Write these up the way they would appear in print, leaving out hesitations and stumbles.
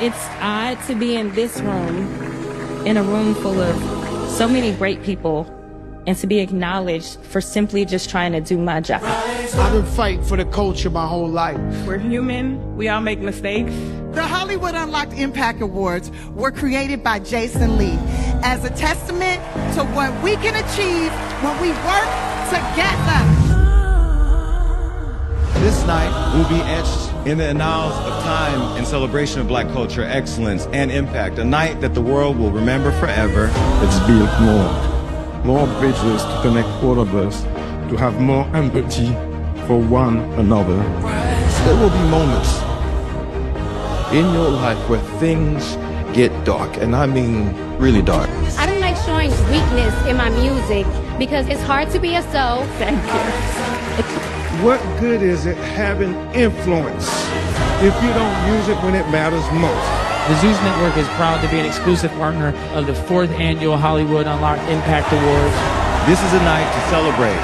It's odd to be in this room, in a room full of so many great people, and to be acknowledged for simply just trying to do my job. I've been fighting for the culture my whole life. We're human. We all make mistakes. The Hollywood Unlocked Impact Awards were created by Jason Lee as a testament to what we can achieve when we work together. This night will be etched in the annals of time in celebration of Black culture, excellence, and impact. A night that the world will remember forever. Let's build more bridges to connect all of us, to have more empathy for one another. There will be moments in your life where things get dark, and I mean really dark. I don't like showing weakness in my music because it's hard to be yourself. Thank you. What good is it having influence if you don't use it when it matters most? The Zeus Network is proud to be an exclusive partner of the 4th Annual Hollywood Unlocked Impact Awards. This is a night to celebrate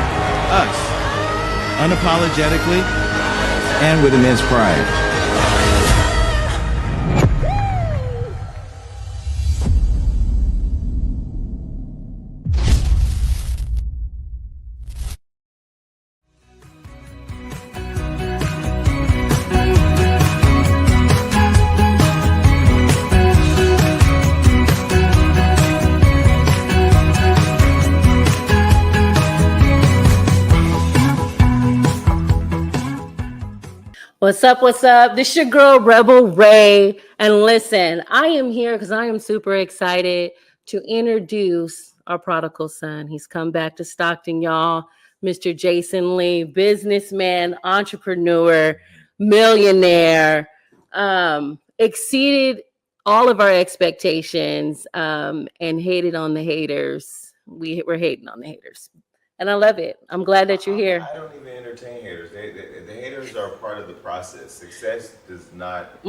us unapologetically and with immense pride. What's up? What's up? This your girl, Rebel Ray. And listen, I am here because I am super excited to introduce our prodigal son. He's come back to Stockton, y'all. Mr. Jason Lee, businessman, entrepreneur, millionaire, exceeded all of our expectations and hated on the haters. We're hating on the haters. And I love it. I'm glad that you're here. I don't even entertain haters. The haters are part of the process. Success does not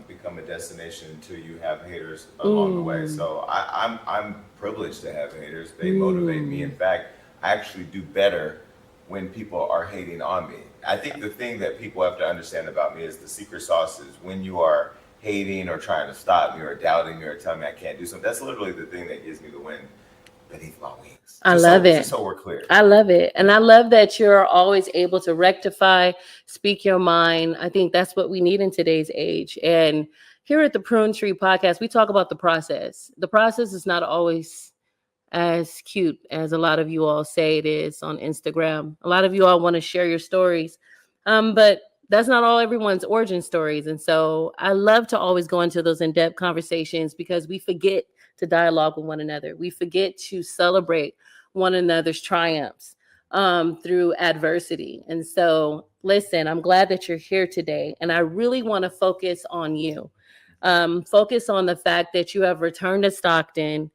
become a destination until you have haters along the way. So I'm privileged to have haters. They motivate me. In fact, I actually do better when people are hating on me. I think the thing that people have to understand about me is the secret sauce is when you are hating or trying to stop me or doubting me or telling me I can't do something. That's literally the thing that gives me the wind beneath my wings. I love it. Just so we're clear. I love it. And I love that you're always able to rectify, speak your mind. I think that's what we need in today's age. And here at the Pruned podcast, we talk about the process. The process is not always as cute as a lot of you all say it is on Instagram. A lot of you all want to share your stories, but that's not all everyone's origin stories. And so I love to always go into those in-depth conversations because we forget to dialogue with one another. We forget to celebrate one another's triumphs through adversity. And so, listen, I'm glad that you're here today. And I really want to focus on you. Focus on the fact that you have returned to Stockton.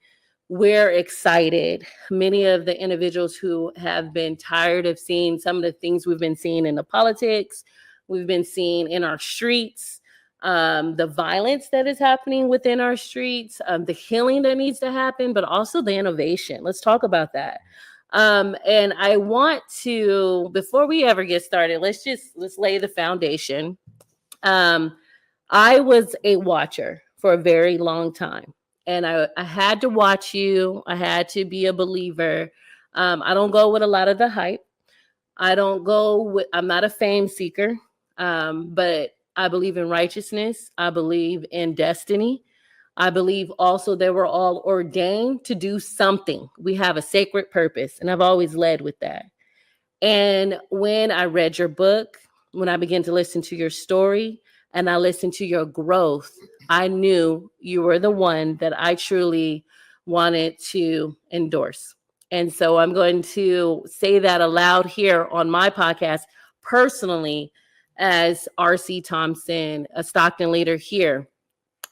We're excited. Many of the individuals who have been tired of seeing some of the things we've been seeing in the politics, we've been seeing in our streets, the violence that is happening within our streets, the healing that needs to happen, but also the innovation. Let's talk about that. And I want to, before we ever get started, let's lay the foundation. I was a watcher for a very long time, and I had to watch you. I had to be a believer. I don't go with a lot of the hype. I'm not a fame seeker, but I believe in righteousness. I believe in destiny. I believe also that we're all ordained to do something. We have a sacred purpose, and I've always led with that. And when I read your book, when I began to listen to your story, and I listened to your growth, I knew you were the one that I truly wanted to endorse. And so I'm going to say that aloud here on my podcast personally. As R.C. Thompson, a Stockton leader here,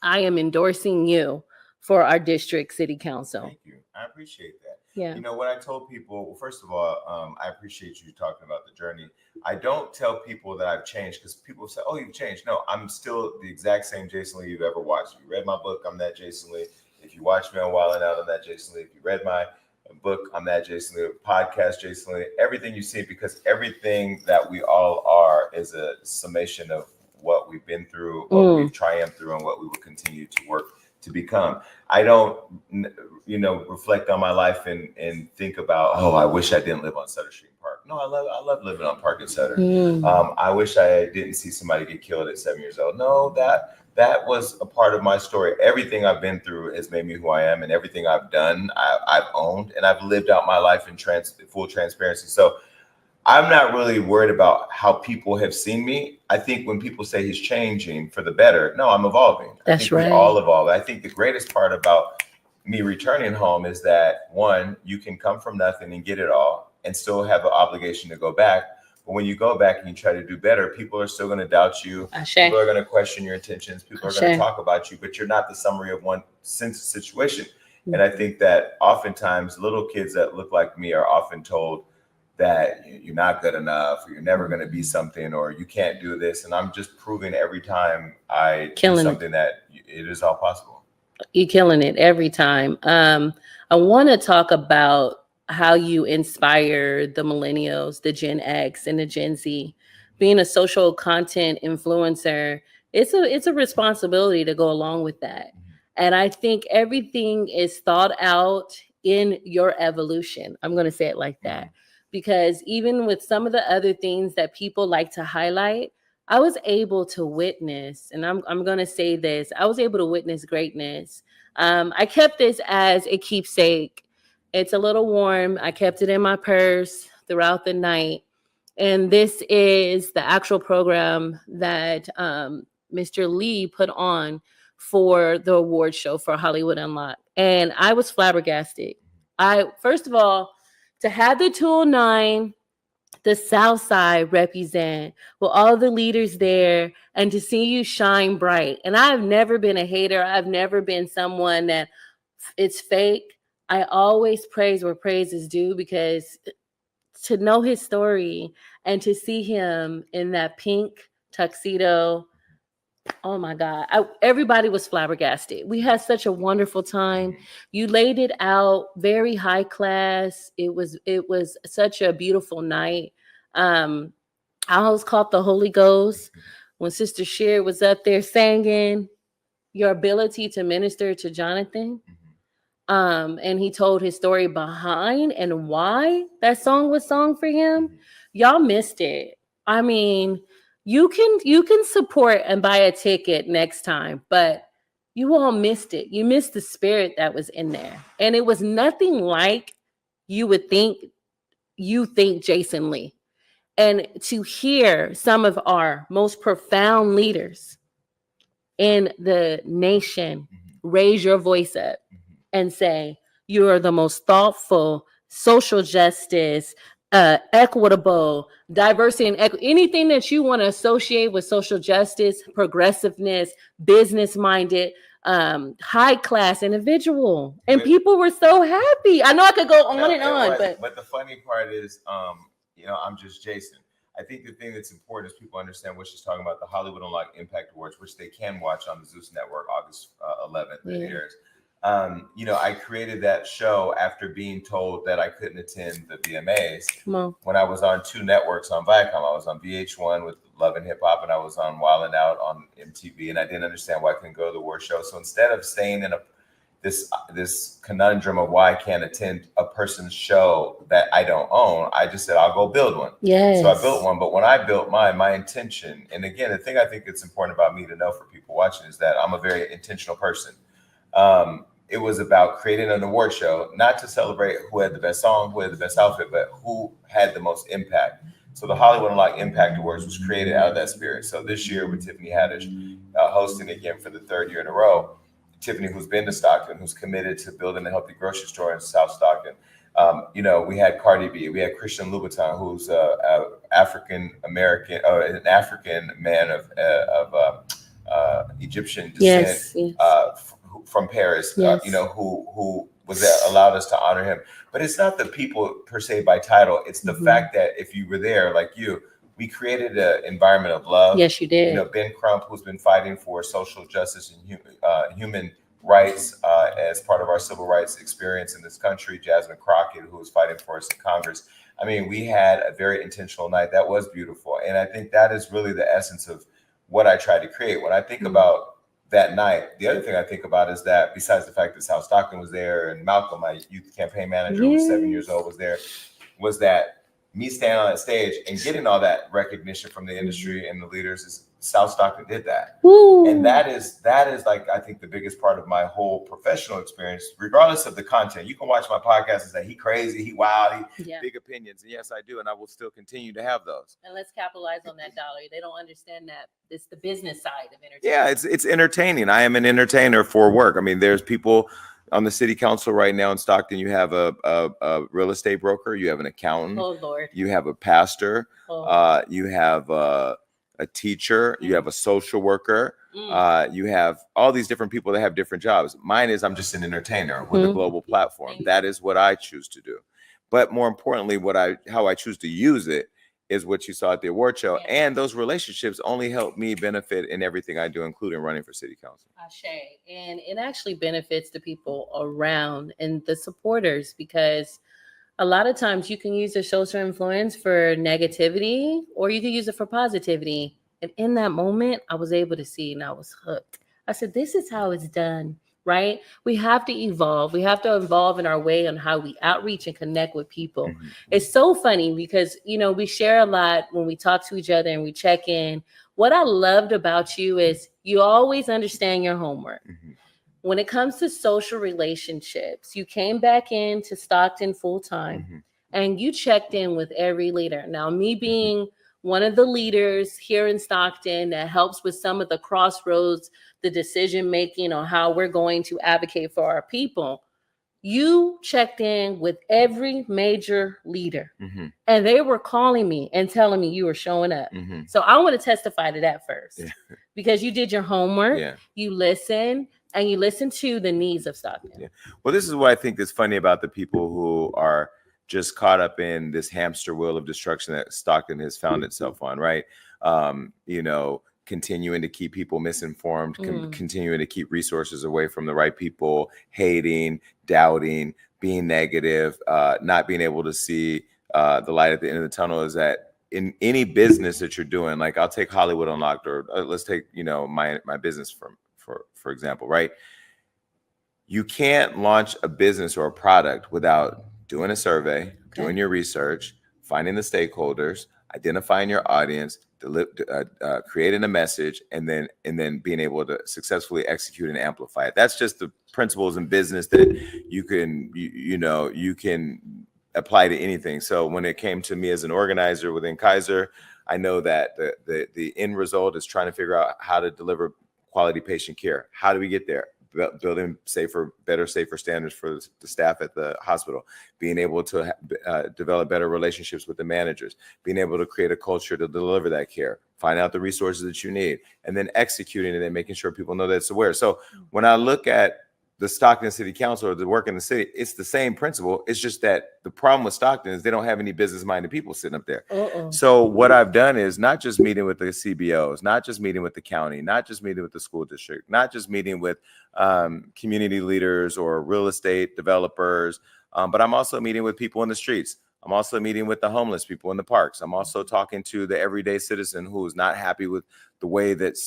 I am endorsing you for our district city council. Thank you. I appreciate that. Yeah. You know, what I told people, well, first of all, I appreciate you talking about the journey. I don't tell people that I've changed because people say, oh, you've changed. No, I'm still the exact same Jason Lee you've ever watched. If you read my book, I'm that Jason Lee. If you watch me on Wild 'N Out, I'm that Jason Lee. If you read my book, I'm that Jason Lee. Podcast, Jason Lee. Everything you see, because everything that we all are is a summation of what what we've been through, what we've triumphed through, and what we will continue to work to become. I don't, reflect on my life and think about, oh, I wish I didn't live on Sutter Street Park. No, I love living on Park and Sutter. I wish I didn't see somebody get killed at 7 years old. No, that was a part of my story. Everything I've been through has made me who I am, and everything I've done, I've owned, and I've lived out my life in full transparency. So I'm not really worried about how people have seen me. I think when people say he's changing for the better, no, I'm evolving. That's I think right. We all evolve. I think the greatest part about me returning home is that, one, you can come from nothing and get it all and still have an obligation to go back. But when you go back and you try to do better, people are still going to doubt you. People are going to question your intentions. People are going to talk about you, but you're not the summary of one situation. And I think that oftentimes little kids that look like me are often told that you're not good enough, or you're never going to be something, or you can't do this. And I'm just proving every time I do something that it is all possible. You're killing it every time. I want to talk about how you inspire the millennials, the Gen X and the Gen Z. Being a social content influencer, it's a responsibility to go along with that. And I think everything is thought out in your evolution. I'm going to say it like that. Because even with some of the other things that people like to highlight, I was able to witness, and I'm going to say this, I was able to witness greatness. I kept this as a keepsake. It's a little warm. I kept it in my purse throughout the night. And this is the actual program that Mr. Lee put on for the award show for Hollywood Unlocked. And I was flabbergasted. First of all, to have the 209, the South Side represent with all the leaders there, and to see you shine bright. And I've never been a hater. I've never been someone that it's fake. I always praise where praise is due, because to know his story and to see him in that pink tuxedo, oh my God. Everybody was flabbergasted. We had such a wonderful time. You laid it out very high class. It was such a beautiful night. I always caught the Holy Ghost when Sister Sheer was up there singing your ability to minister to Jonathan. And he told his story behind and why that song was sung for him. Y'all missed it. I mean, you can support and buy a ticket next time, but you all missed it. You missed the spirit that was in there. And it was nothing like you think Jason Lee. And to hear some of our most profound leaders in the nation raise your voice up and say, you are the most thoughtful, social justice, equitable, diversity, and anything that you want to associate with social justice, progressiveness, business-minded, high-class individual. And people were so happy. I know I could go on and on, but the funny part is, I'm just Jason. I think the thing that's important is people understand what she's talking about, the Hollywood Unlocked Impact Awards, which they can watch on the Zeus Network August 11th. It airs. I created that show after being told that I couldn't attend the VMAs when I was on two networks on Viacom. I was on VH1 with Love and Hip Hop, and I was on Wild 'N Out on MTV, and I didn't understand why I couldn't go to the award show. So instead of staying in this conundrum of why I can't attend a person's show that I don't own, I just said, I'll go build one. Yes. So I built one. But when I built mine, my intention, and again, the thing I think it's important about me to know for people watching is that I'm a very intentional person. It was about creating an award show, not to celebrate who had the best song, who had the best outfit, but who had the most impact. So the Hollywood Unlocked Impact Awards was created out of that spirit. So this year with Tiffany Haddish hosting again for the third year in a row, Tiffany, who's been to Stockton, who's committed to building a healthy grocery store in South Stockton. We had Cardi B, we had Christian Louboutin, who's African American, an African man of Egyptian descent, from Paris, who was allowed us to honor him. But it's not the people per se by title. It's the fact that if you were there, like you, we created an environment of love. Yes, you did. Ben Crump, who's been fighting for social justice and human rights as part of our civil rights experience in this country. Jasmine Crockett, who was fighting for us in Congress. I mean, we had a very intentional night. That was beautiful. And I think that is really the essence of what I tried to create. When I think about that night, the other thing I think about is that besides the fact that South Stockton was there and Malcolm, my youth campaign manager, who was 7 years old, was there, was that me standing on that stage and getting all that recognition from the industry and the leaders is South Stockton did that. And that is like, I think the biggest part of my whole professional experience, regardless of the content. You can watch my podcast and say, he crazy, he wild, he big opinions. And yes, I do. And I will still continue to have those. And let's capitalize on that dollar. They don't understand that it's the business side of entertainment. Yeah, it's entertaining. I am an entertainer for work. I mean, there's people on the city council right now in Stockton. You have a real estate broker, you have an accountant, you have a pastor, you have a teacher, you have a social worker, you have all these different people that have different jobs. Mine is I'm just an entertainer with a global platform. That is what I choose to do. But more importantly, how I choose to use it is what you saw at the award show. And those relationships only help me benefit in everything I do, including running for city council. And it actually benefits the people around and the supporters, because a lot of times you can use your social influence for negativity or you can use it for positivity. And in that moment, I was able to see and I was hooked. I said, this is how it's done, right? We have to evolve. We have to evolve in our way on how we outreach and connect with people. It's so funny because, you know, we share a lot when we talk to each other and we check in. What I loved about you is you always understand your homework. When it comes to social relationships, you came back into Stockton full time and you checked in with every leader. Now, me being one of the leaders here in Stockton that helps with some of the crossroads, the decision making on how we're going to advocate for our people, you checked in with every major leader and they were calling me and telling me you were showing up. So I want to testify to that first because you did your homework, you listened, and you listen to the needs of Stockton. Well, this is what I think is funny about the people who are just caught up in this hamster wheel of destruction that Stockton has found itself on, right? You know, continuing to keep people misinformed, continuing to keep resources away from the right people, hating, doubting, being negative, not being able to see the light at the end of the tunnel. Is that in any business that you're doing, like I'll take Hollywood Unlocked, or let's take, you know, my business for example, right? You can't launch a business or a product without doing a survey, doing your research, finding the stakeholders, identifying your audience, creating a message, and then being able to successfully execute and amplify it. That's just the principles in business that you can apply to anything. So when it came to me as an organizer within Kaiser, I know that the end result is trying to figure out how to deliver quality patient care. How do we get there? Building safer standards for the staff at the hospital, being able to develop better relationships with the managers, being able to create a culture to deliver that care, find out the resources that you need, and then executing it and making sure people know that it's aware. So when I look at the Stockton City Council or the work in the city, it's the same principle. It's just that the problem with Stockton is they don't have any business-minded people sitting up there. So what I've done is not just meeting with the CBOs, not just meeting with the county, not just meeting with the school district, not just meeting with community leaders or real estate developers, but I'm also meeting with people in the streets. I'm also meeting with the homeless people in the parks. I'm also talking to the everyday citizen who is not happy with the way that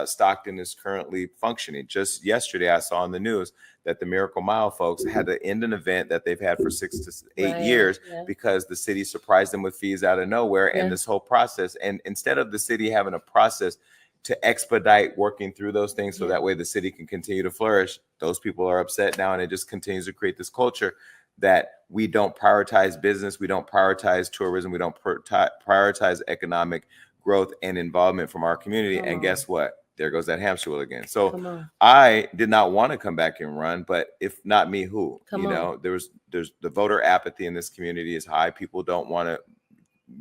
Stockton is currently functioning. Just yesterday, I saw in the news that the Miracle Mile folks had to end an event that they've had for 6 to 8 years because the city surprised them with fees out of nowhere and this whole process. And instead of the city having a process to expedite working through those things so that way the city can continue to flourish, those people are upset now, and it just continues to create this culture that we don't prioritize business, we don't prioritize tourism, we don't prioritize economic growth and involvement from our community. And guess what? There goes that hamster wheel again. So I did not want to come back and run, but if not me, who? There's the voter apathy in this community is high. People don't want to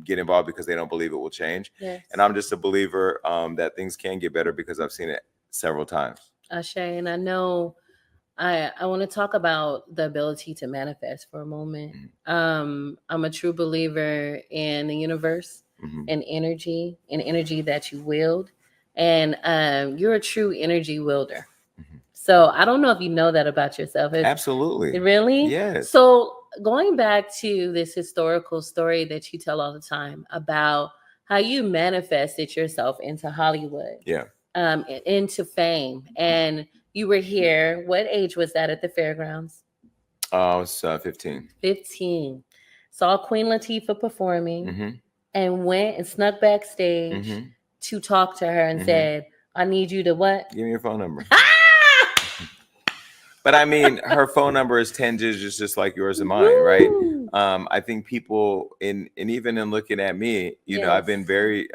get involved because they don't believe it will change. And I'm just a believer that things can get better because I've seen it several times. Ashe, and I know I want to talk about the ability to manifest for a moment. I'm a true believer in the universe and energy that you wield. And you're a true energy wielder. So I don't know if you know that about yourself. Absolutely. Really? Yes. So going back to this historical story that you tell all the time about how you manifested yourself into Hollywood, Yeah. Into fame. And you were here. What age was that at the fairgrounds? I was 15. 15. Saw Queen Latifah performing Mm-hmm. and went and snuck backstage Mm-hmm. to talk to her and Mhm. said, I need you to what? Give me your phone number. But I mean, her phone number is 10 digits, just like yours and mine, right? I think people and even in looking at me, you know, I've been very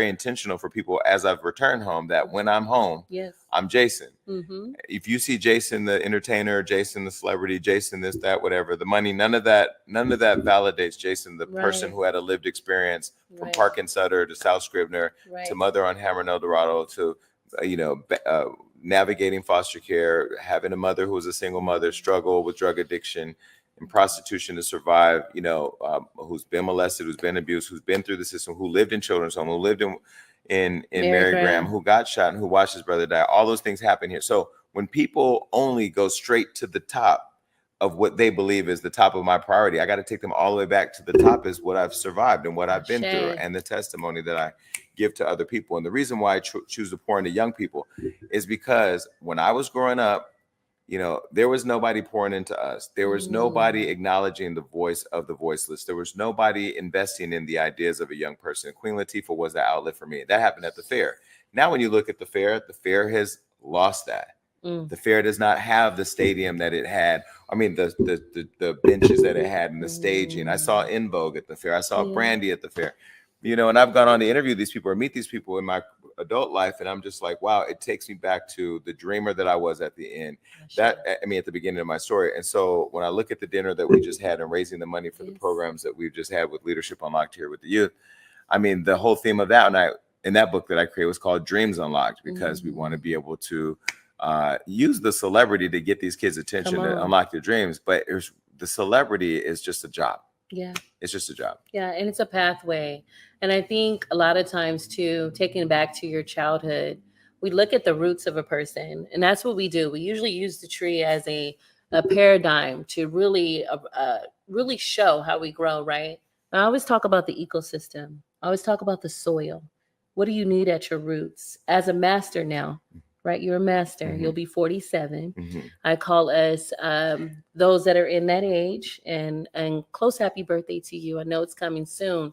intentional for people as I've returned home that when I'm home, Yes. I'm Jason. Mm-hmm. If you see Jason the entertainer, Jason the celebrity, Jason this, that, whatever, the money, none of that validates Jason, the person who had a lived experience from Park and Sutter to South Scribner to Mother on Hammer and El Dorado to navigating foster care, having a mother who was a single mother, struggle with drug addiction and prostitution to survive, who's been molested, who's been abused, who's been through the system, who lived in children's home, who lived in Mary Graham, who got shot and who watched his brother die. All those things happen here. So when people only go straight to the top of what they believe is the top of my priority, I got to take them all the way back to the top is what I've survived and what I've been through and the testimony that I give to other people. And the reason why I choose to pour into young people is because when I was growing up, there was nobody pouring into us. There was nobody acknowledging the voice of the voiceless. There was nobody investing in the ideas of a young person. Queen Latifah was the outlet for me. That happened at the fair. Now, when you look at the fair has lost that. The fair does not have the stadium that it had. I mean, the benches that it had and the staging. I saw In Vogue at the fair. I saw Brandy at the fair. And I've gone on to interview these people or meet these people in my adult life, and I'm just like, wow, it takes me back to the dreamer that I was at the end. At the beginning of my story. And so when I look at the dinner that we just had and raising the money for the programs that we've just had with Leadership Unlocked here with the youth, I mean, the whole theme of that, and in that book that I created was called Dreams Unlocked, because we want to be able to use the celebrity to get these kids' attention to unlock their dreams. But the celebrity is just a job. Yeah. It's just a job. Yeah. And it's a pathway. And I think a lot of times too, taking back to your childhood, we look at the roots of a person, and that's what we do. We usually use the tree as a paradigm to really show how we grow, right? I always talk about the ecosystem. I always talk about the soil. What do you need at your roots? As a master now, right? You're a master. Mm-hmm. You'll be 47. Mm-hmm. I call us those that are in that age, and close happy birthday to you. I know it's coming soon.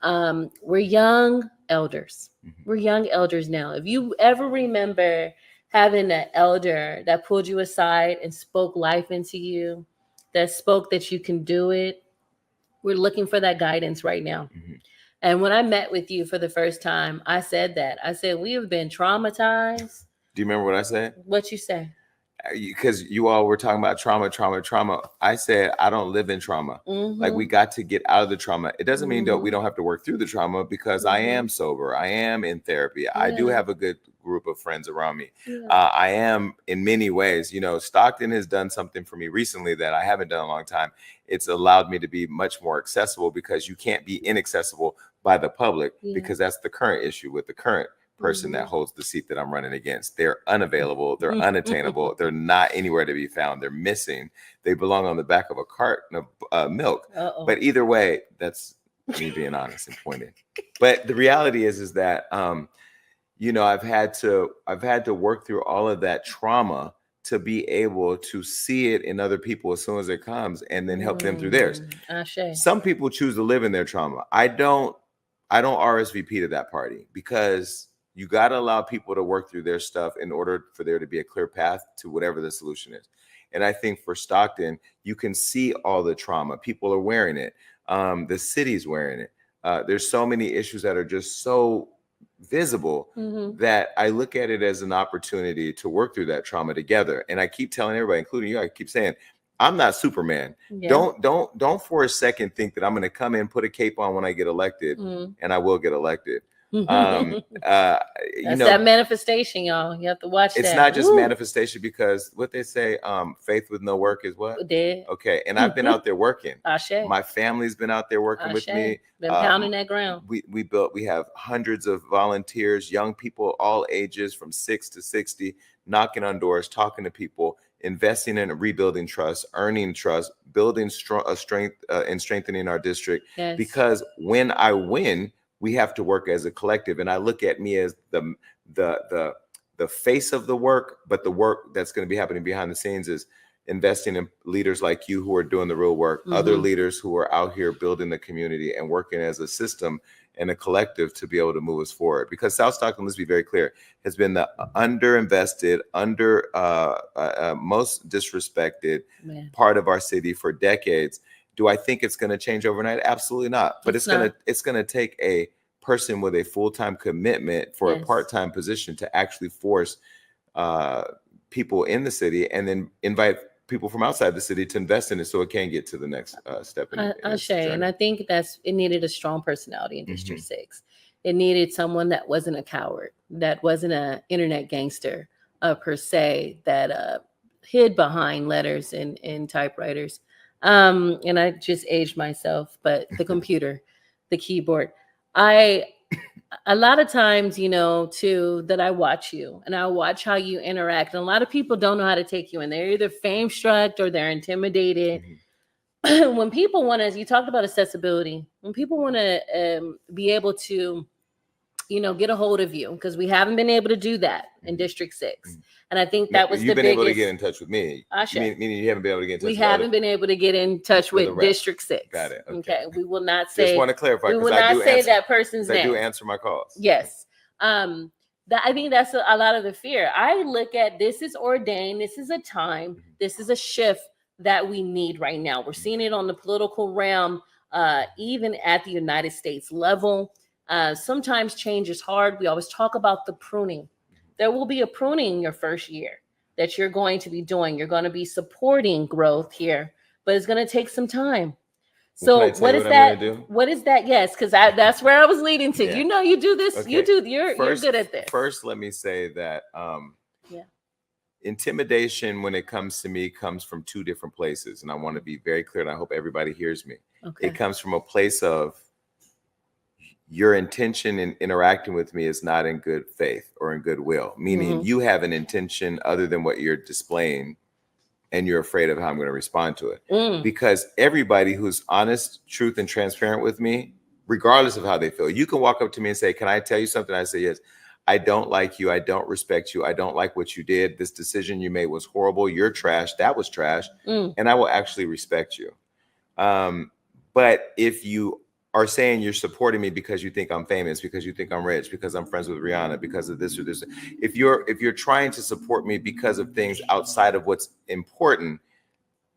We're young elders. Mm-hmm. We're young elders now. If you ever remember having an elder that pulled you aside and spoke life into you, that spoke that you can do it, we're looking for that guidance right now. Mm-hmm. And when I met with you for the first time, I said that. I said, we have been traumatized. Do you remember what I said? What you say? Because you all were talking about trauma. I said, I don't live in trauma. Mm-hmm. Like, we got to get out of the trauma. It doesn't mean that we don't have to work through the trauma, because I am sober. I am in therapy. Yeah. I do have a good group of friends around me. Yeah. I am in many ways. Stockton has done something for me recently that I haven't done in a long time. It's allowed me to be much more accessible, because you can't be inaccessible by the public, because that's the current issue with the current person that holds the seat that I'm running against. They're unavailable. They're unattainable. They're not anywhere to be found. They're missing. They belong on the back of a carton of milk. Uh-oh. But either way, that's me being honest and pointed. But the reality is that, I've had to work through all of that trauma to be able to see it in other people as soon as it comes, and then help them through theirs. Some people choose to live in their trauma. I don't RSVP to that party, because you got to allow people to work through their stuff in order for there to be a clear path to whatever the solution is. And I think for Stockton, you can see all the trauma. People are wearing it. The city's wearing it. There's so many issues that are just so visible that I look at it as an opportunity to work through that trauma together. And I keep telling everybody, including you, I keep saying, I'm not Superman. Yeah. Don't for a second think that I'm going to come in, put a cape on when I get elected, and I will get elected. That's that manifestation, y'all. You have to watch that. It's not just manifestation, because what they say, faith with no work is what? Dead. Okay. And I've been out there working. Ashe. My family's been out there working with me. Been pounding that ground. We have hundreds of volunteers, young people, all ages from 6 to 60, knocking on doors, talking to people, investing in rebuilding trust, earning trust, building strength and strengthening our district. Yes. Because when I win, we have to work as a collective. And I look at me as the face of the work, but the work that's going to be happening behind the scenes is investing in leaders like you who are doing the real work, other leaders who are out here building the community and working as a system and a collective to be able to move us forward. Because South Stockton, let's be very clear, has been the underinvested, most disrespected part of our city for decades. Do I think it's going to change overnight? Absolutely not. But it's going to take a person with a full-time commitment for a part-time position to actually force people in the city and then invite people from outside the city to invest in it so it can get to the next step. And I think it needed a strong personality in District 6. It needed someone that wasn't a coward, that wasn't an internet gangster per se, that hid behind letters and typewriters. And I just aged myself, but the computer, the keyboard, a lot of times, too, that I watch you and I watch how you interact. And a lot of people don't know how to take you in. They're either fame struck or they're intimidated. When people want to, you talked about accessibility, when people want to be able to, get a hold of you, because we haven't been able to do that in District 6. And I think that was You've the been biggest. able to get in touch with me. Meaning you haven't been able to get in touch We with haven't been able to get in touch with District 6. Got it. Okay. We will not say. Just want to clarify. We will not say that person's name. I do answer my calls. Yes. I think that's a lot of the fear. I look at this is ordained. This is a time. This is a shift that we need right now. We're seeing it on the political realm, even at the United States level. Sometimes change is hard. We always talk about the pruning. There will be a pruning in your first year that you're going to be doing. You're going to be supporting growth here, but it's going to take some time. So what is that? What is that? Yes, because that's where I was leading to. Yeah. You do this. Okay. You're good at this. First, let me say that intimidation, when it comes to me, comes from two different places, and I want to be very clear, and I hope everybody hears me. Okay. It comes from a place of your intention in interacting with me is not in good faith or in goodwill, meaning you have an intention other than what you're displaying, and you're afraid of how I'm going to respond to it. Because everybody who's honest, truth, and transparent with me, regardless of how they feel, you can walk up to me and say, "Can I tell you something?" I say, "Yes. I don't like you. I don't respect you. I don't like what you did. This decision you made was horrible. You're trash. That was trash." And I will actually respect you. But if you are saying you're supporting me because you think I'm famous, because you think I'm rich, because I'm friends with Rihanna, because of this or this, if you're trying to support me because of things outside of what's important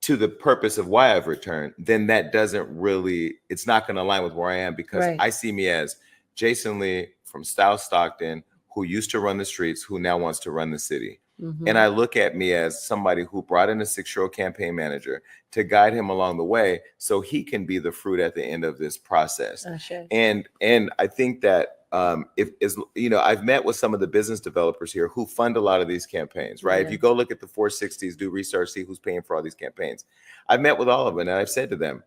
to the purpose of why I've returned, then that doesn't really, it's not going to align with where I am, because I see me as Jason Lee from South Stockton, who used to run the streets, who now wants to run the city. And I look at me as somebody who brought in a 6-year-old campaign manager to guide him along the way so he can be the fruit at the end of this process. And I think that I've met with some of the business developers here who fund a lot of these campaigns, right? If you go look at the 460s, do research, see who's paying for all these campaigns. I've met with all of them, and I've said to them,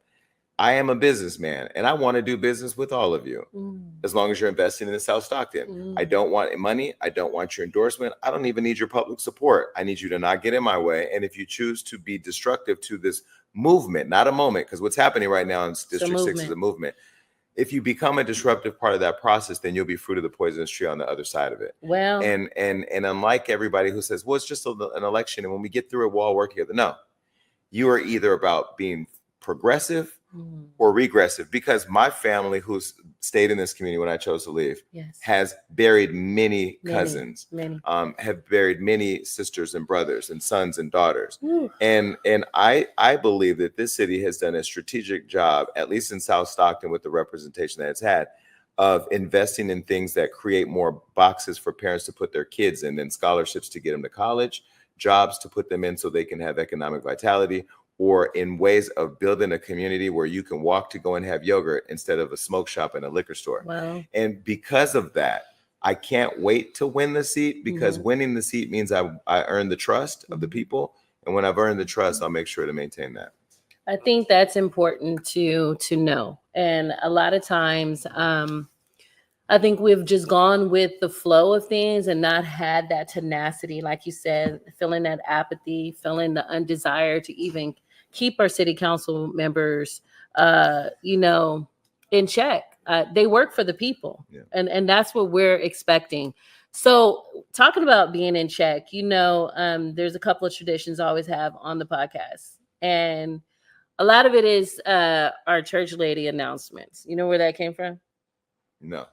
I am a businessman and I want to do business with all of you as long as you're investing in the South Stockton. I don't want money. I don't want your endorsement. I don't even need your public support. I need you to not get in my way. And if you choose to be destructive to this movement, not a moment, because what's happening right now in District 6 is a movement. If you become a disruptive part of that process, then you'll be fruit of the poisonous tree on the other side of it. Well, and unlike everybody who says, well, it's just an election, and when we get through it, we'll all work together. No, you are either about being progressive or regressive, because my family, who's stayed in this community when I chose to leave, has buried many cousins, have buried many sisters and brothers and sons and daughters. And I believe that this city has done a strategic job, at least in South Stockton, with the representation that it's had, of investing in things that create more boxes for parents to put their kids in, and scholarships to get them to college, jobs to put them in so they can have economic vitality, or in ways of building a community where you can walk to go and have yogurt instead of a smoke shop and a liquor store. Wow. And because of that, I can't wait to win the seat, because winning the seat means I earn the trust of the people. And when I've earned the trust, I'll make sure to maintain that. I think that's important to know. And a lot of times, I think we've just gone with the flow of things and not had that tenacity, like you said, feeling that apathy, feeling the undesire to even keep our city council members, in check. they work for the people, Yeah. and that's what we're expecting. So talking about being in check, there's a couple of traditions I always have on the podcast, and a lot of it is our church lady announcements. You know where that came from? No.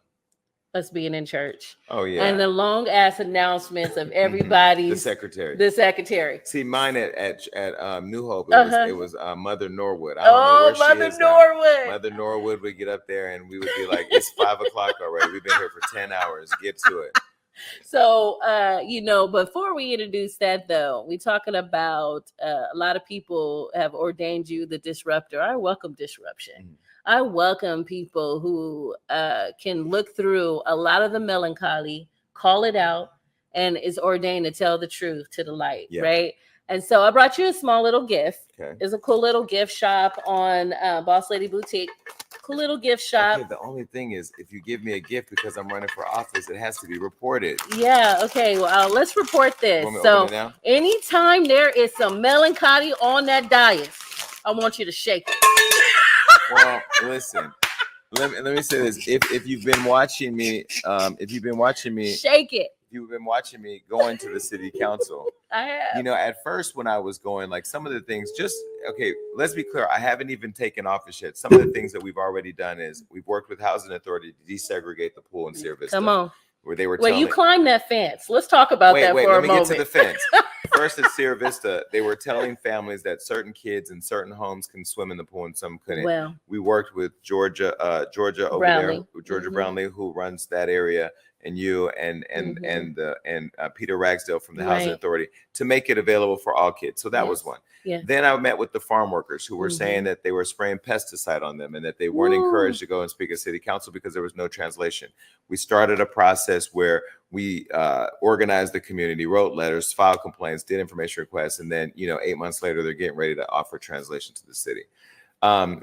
Us being in church. Oh yeah. And the long ass announcements of everybody's the secretary. The secretary. See, mine at New Hope, it was Mother Norwood. I don't know where Mother she is Norwood. Now. Mother Norwood would get up there and we would be like, it's 5 o'clock already. We've been here for 10 hours. Get to it. So, before we introduce that, though, we're talking about a lot of people have ordained you the disruptor. I welcome disruption. I welcome people who can look through a lot of the melancholy, call it out, and is ordained to tell the truth to the light, right? And so I brought you a small little gift. Okay. It's a cool little gift shop on Boss Lady Boutique. Cool little gift shop. Okay, the only thing is, if you give me a gift because I'm running for office, it has to be reported. Yeah, okay. Well, let's report this. Want me to So open it now? anytime there is some melancholy on that dais, I want you to shake it. Well, listen. Let me say this. If you've been watching me, Shake it. You've been watching me going to the city council. I have. At first when I was going, like some of the things, let's be clear. I haven't even taken office yet. Some of the things that we've already done is we've worked with Housing Authority to desegregate the pool in Sierra Vista. Come on. Where they were you climbed that fence. Let's talk about that for a moment. Let me get to the fence. First at Sierra Vista, they were telling families that certain kids in certain homes can swim in the pool and some couldn't. Well, we worked with Georgia over Brownlee. there, Georgia Brownlee, who runs that area, and you and Peter Ragsdale from the Housing Authority to make it available for all kids. So that was one. Yeah. Then I met with the farm workers who were saying that they were spraying pesticide on them and that they weren't encouraged to go and speak at city council because there was no translation. We started a process where we organized the community, wrote letters, filed complaints, did information requests, and then 8 months later they're getting ready to offer translation to the city.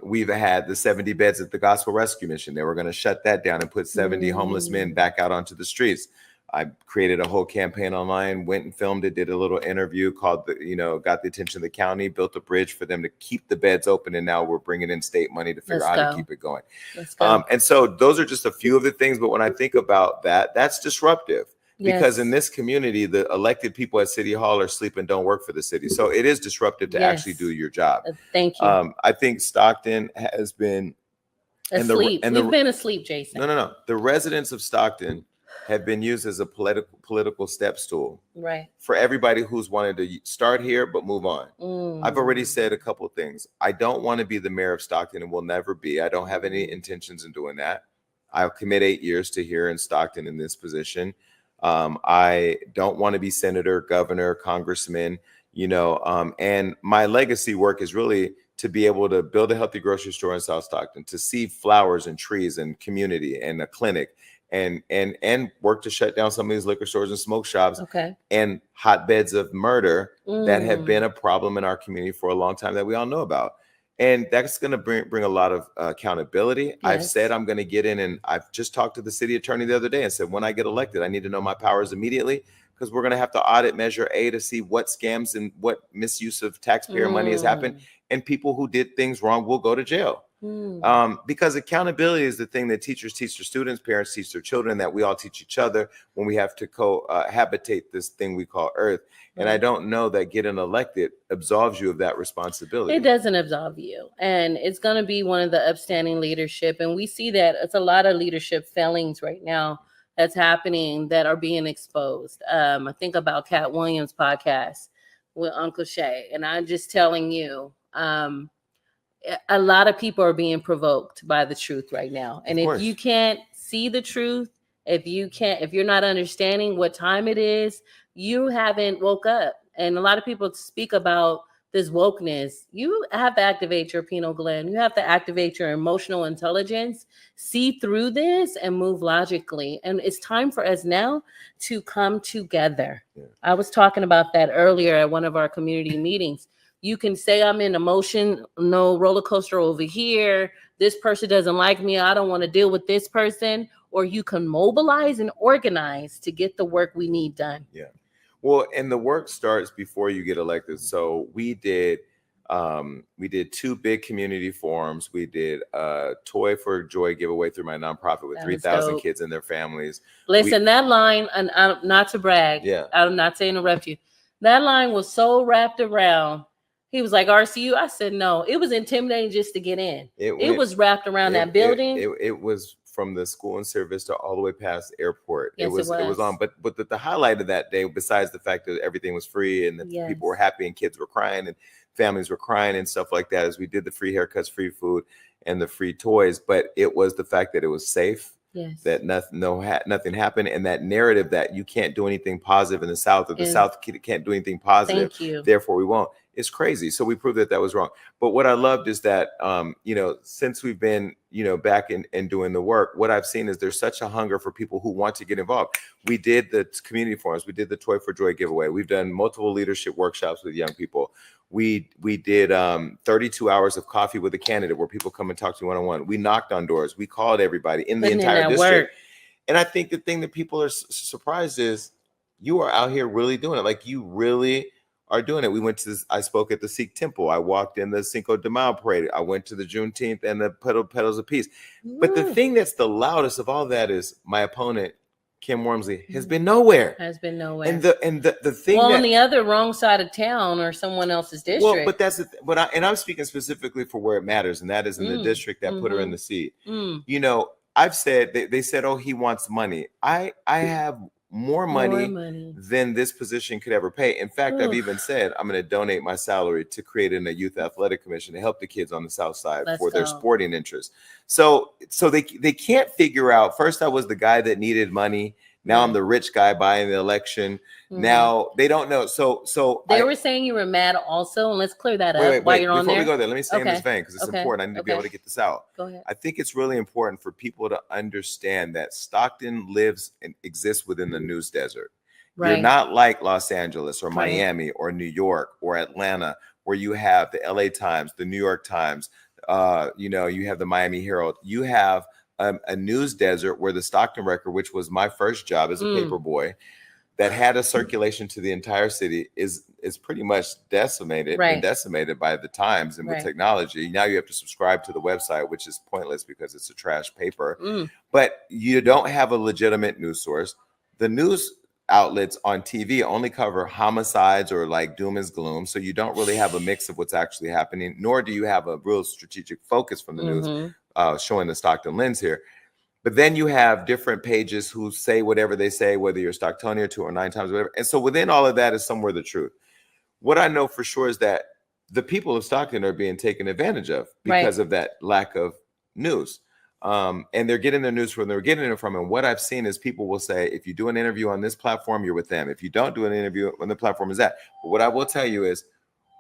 We've had the 70 beds at the Gospel Rescue Mission. They were going to shut that down and put 70 homeless men back out onto the streets. I created a whole campaign online, went and filmed it, did a little interview, got the attention of the county, built a bridge for them to keep the beds open. And now we're bringing in state money to figure out how to keep it going. Let's go. And so those are just a few of the things. But when I think about that, that's disruptive. Because in this community, the elected people at City Hall are asleep and don't work for the city. So it is disruptive to actually do your job. Thank you. I think Stockton has been asleep. We've been asleep, Jason. No. The residents of Stockton have been used as a political step stool for everybody who's wanted to start here but move on. I've already said a couple of things. I don't want to be the mayor of Stockton and will never be. I don't have any intentions in doing that. I'll commit 8 years to here in Stockton in this position. I don't want to be senator, governor, congressman, and my legacy work is really to be able to build a healthy grocery store in South Stockton, to see flowers and trees and community and a clinic and work to shut down some of these liquor stores and smoke shops and hotbeds of murder that have been a problem in our community for a long time that we all know about. And that's going to bring a lot of accountability. Yes. I've said I'm going to get in, and I've just talked to the city attorney the other day and said, when I get elected, I need to know my powers immediately because we're going to have to audit Measure A to see what scams and what misuse of taxpayer money has happened. And people who did things wrong will go to jail. Because accountability is the thing that teachers teach their students, parents teach their children, that we all teach each other when we have to cohabitate this thing we call Earth. And I don't know that getting elected absolves you of that responsibility. It doesn't absolve you. And it's going to be one of the upstanding leadership. And we see that it's a lot of leadership failings right now that's happening that are being exposed. I think about Cat Williams' podcast with Uncle Shay. And I'm just telling you, a lot of people are being provoked by the truth right now. And if you can't see the truth, if you're not understanding what time it is, you haven't woke up. And a lot of people speak about this wokeness. You have to activate your pineal gland. You have to activate your emotional intelligence, see through this and move logically. And it's time for us now to come together. Yeah. I was talking about that earlier at one of our community meetings. You can say I'm in emotion, no roller coaster over here. This person doesn't like me. I don't want to deal with this person. Or you can mobilize and organize to get the work we need done. Yeah. Well, and the work starts before you get elected. So we did We did 2 big community forums. We did a Toy for Joy giveaway through my nonprofit with That was 3,000 dope. kids and their families. Listen, that line, and not to brag, Yeah. I'm not to interrupt you. That line was so wrapped around. He was like, RCU. I said, no, it was intimidating just to get in. It was wrapped around that building. It was from the school in Service to all the way past the airport. Yes, it was on. But the highlight of that day, besides the fact that everything was free and that people were happy and kids were crying and families were crying and stuff like that, is we did the free haircuts, free food, and the free toys. But it was the fact that it was safe. Yes. That nothing happened, and that narrative that you can't do anything positive in the South, or the South can't do anything positive, therefore we won't. It's crazy. So we proved that was wrong. But what I loved is that, since we've been, back and doing the work, what I've seen is there's such a hunger for people who want to get involved. We did the community forums. We did the Toy for Joy giveaway. We've done multiple leadership workshops with young people. We did 32 hours of coffee with a candidate where people come and talk to you one-on-one. We knocked on doors. We called everybody in the entire district. And I think the thing that people are surprised is you are out here really doing it. Like, you really are doing it. We went to I spoke at the Sikh temple. I walked in the Cinco de Mayo parade. I went to the Juneteenth and the Petals of Peace. But the thing that's the loudest of all that is my opponent, Kim Wormsley, has been nowhere. Has been nowhere. And the thing on the other wrong side of town or someone else's district. Well, but that's I'm speaking specifically for where it matters, and that is in the district that put her in the seat. I've said they said, oh, he wants money. I have more money than this position could ever pay. In fact, I've even said I'm going to donate my salary to creating a youth athletic commission to help the kids on the South Side for their sporting interests. So they can't figure out. First, I was the guy that needed money. Now I'm the rich guy buying the election. Now they don't know. So they were saying you were mad also, and let's clear that up while you're on there. Before we go there, let me say in this vein, because it's important. I need to be able to get this out. Go ahead. I think it's really important for people to understand that Stockton lives and exists within the news desert. Right. You're not like Los Angeles or Miami or New York or Atlanta, where you have the LA Times, the New York Times, you have the Miami Herald. You have a news desert where the Stockton Record, which was my first job as a paper boy, that had a circulation to the entire city, is pretty much decimated and decimated by the times and with technology. Now you have to subscribe to the website, which is pointless because it's a trash paper. But you don't have a legitimate news source. The news outlets on TV only cover homicides or like doom and gloom. So you don't really have a mix of what's actually happening, nor do you have a real strategic focus from the news. Showing the Stockton lens here. But then you have different pages who say whatever they say, whether you're Stocktonian 2 or 9 times, whatever. And so within all of that is somewhere the truth. What I know for sure is that the people of Stockton are being taken advantage of because of that lack of news. And they're getting their news from they're getting it from. And what I've seen is people will say, if you do an interview on this platform, you're with them. If you don't do an interview on the platform, is that. But what I will tell you is,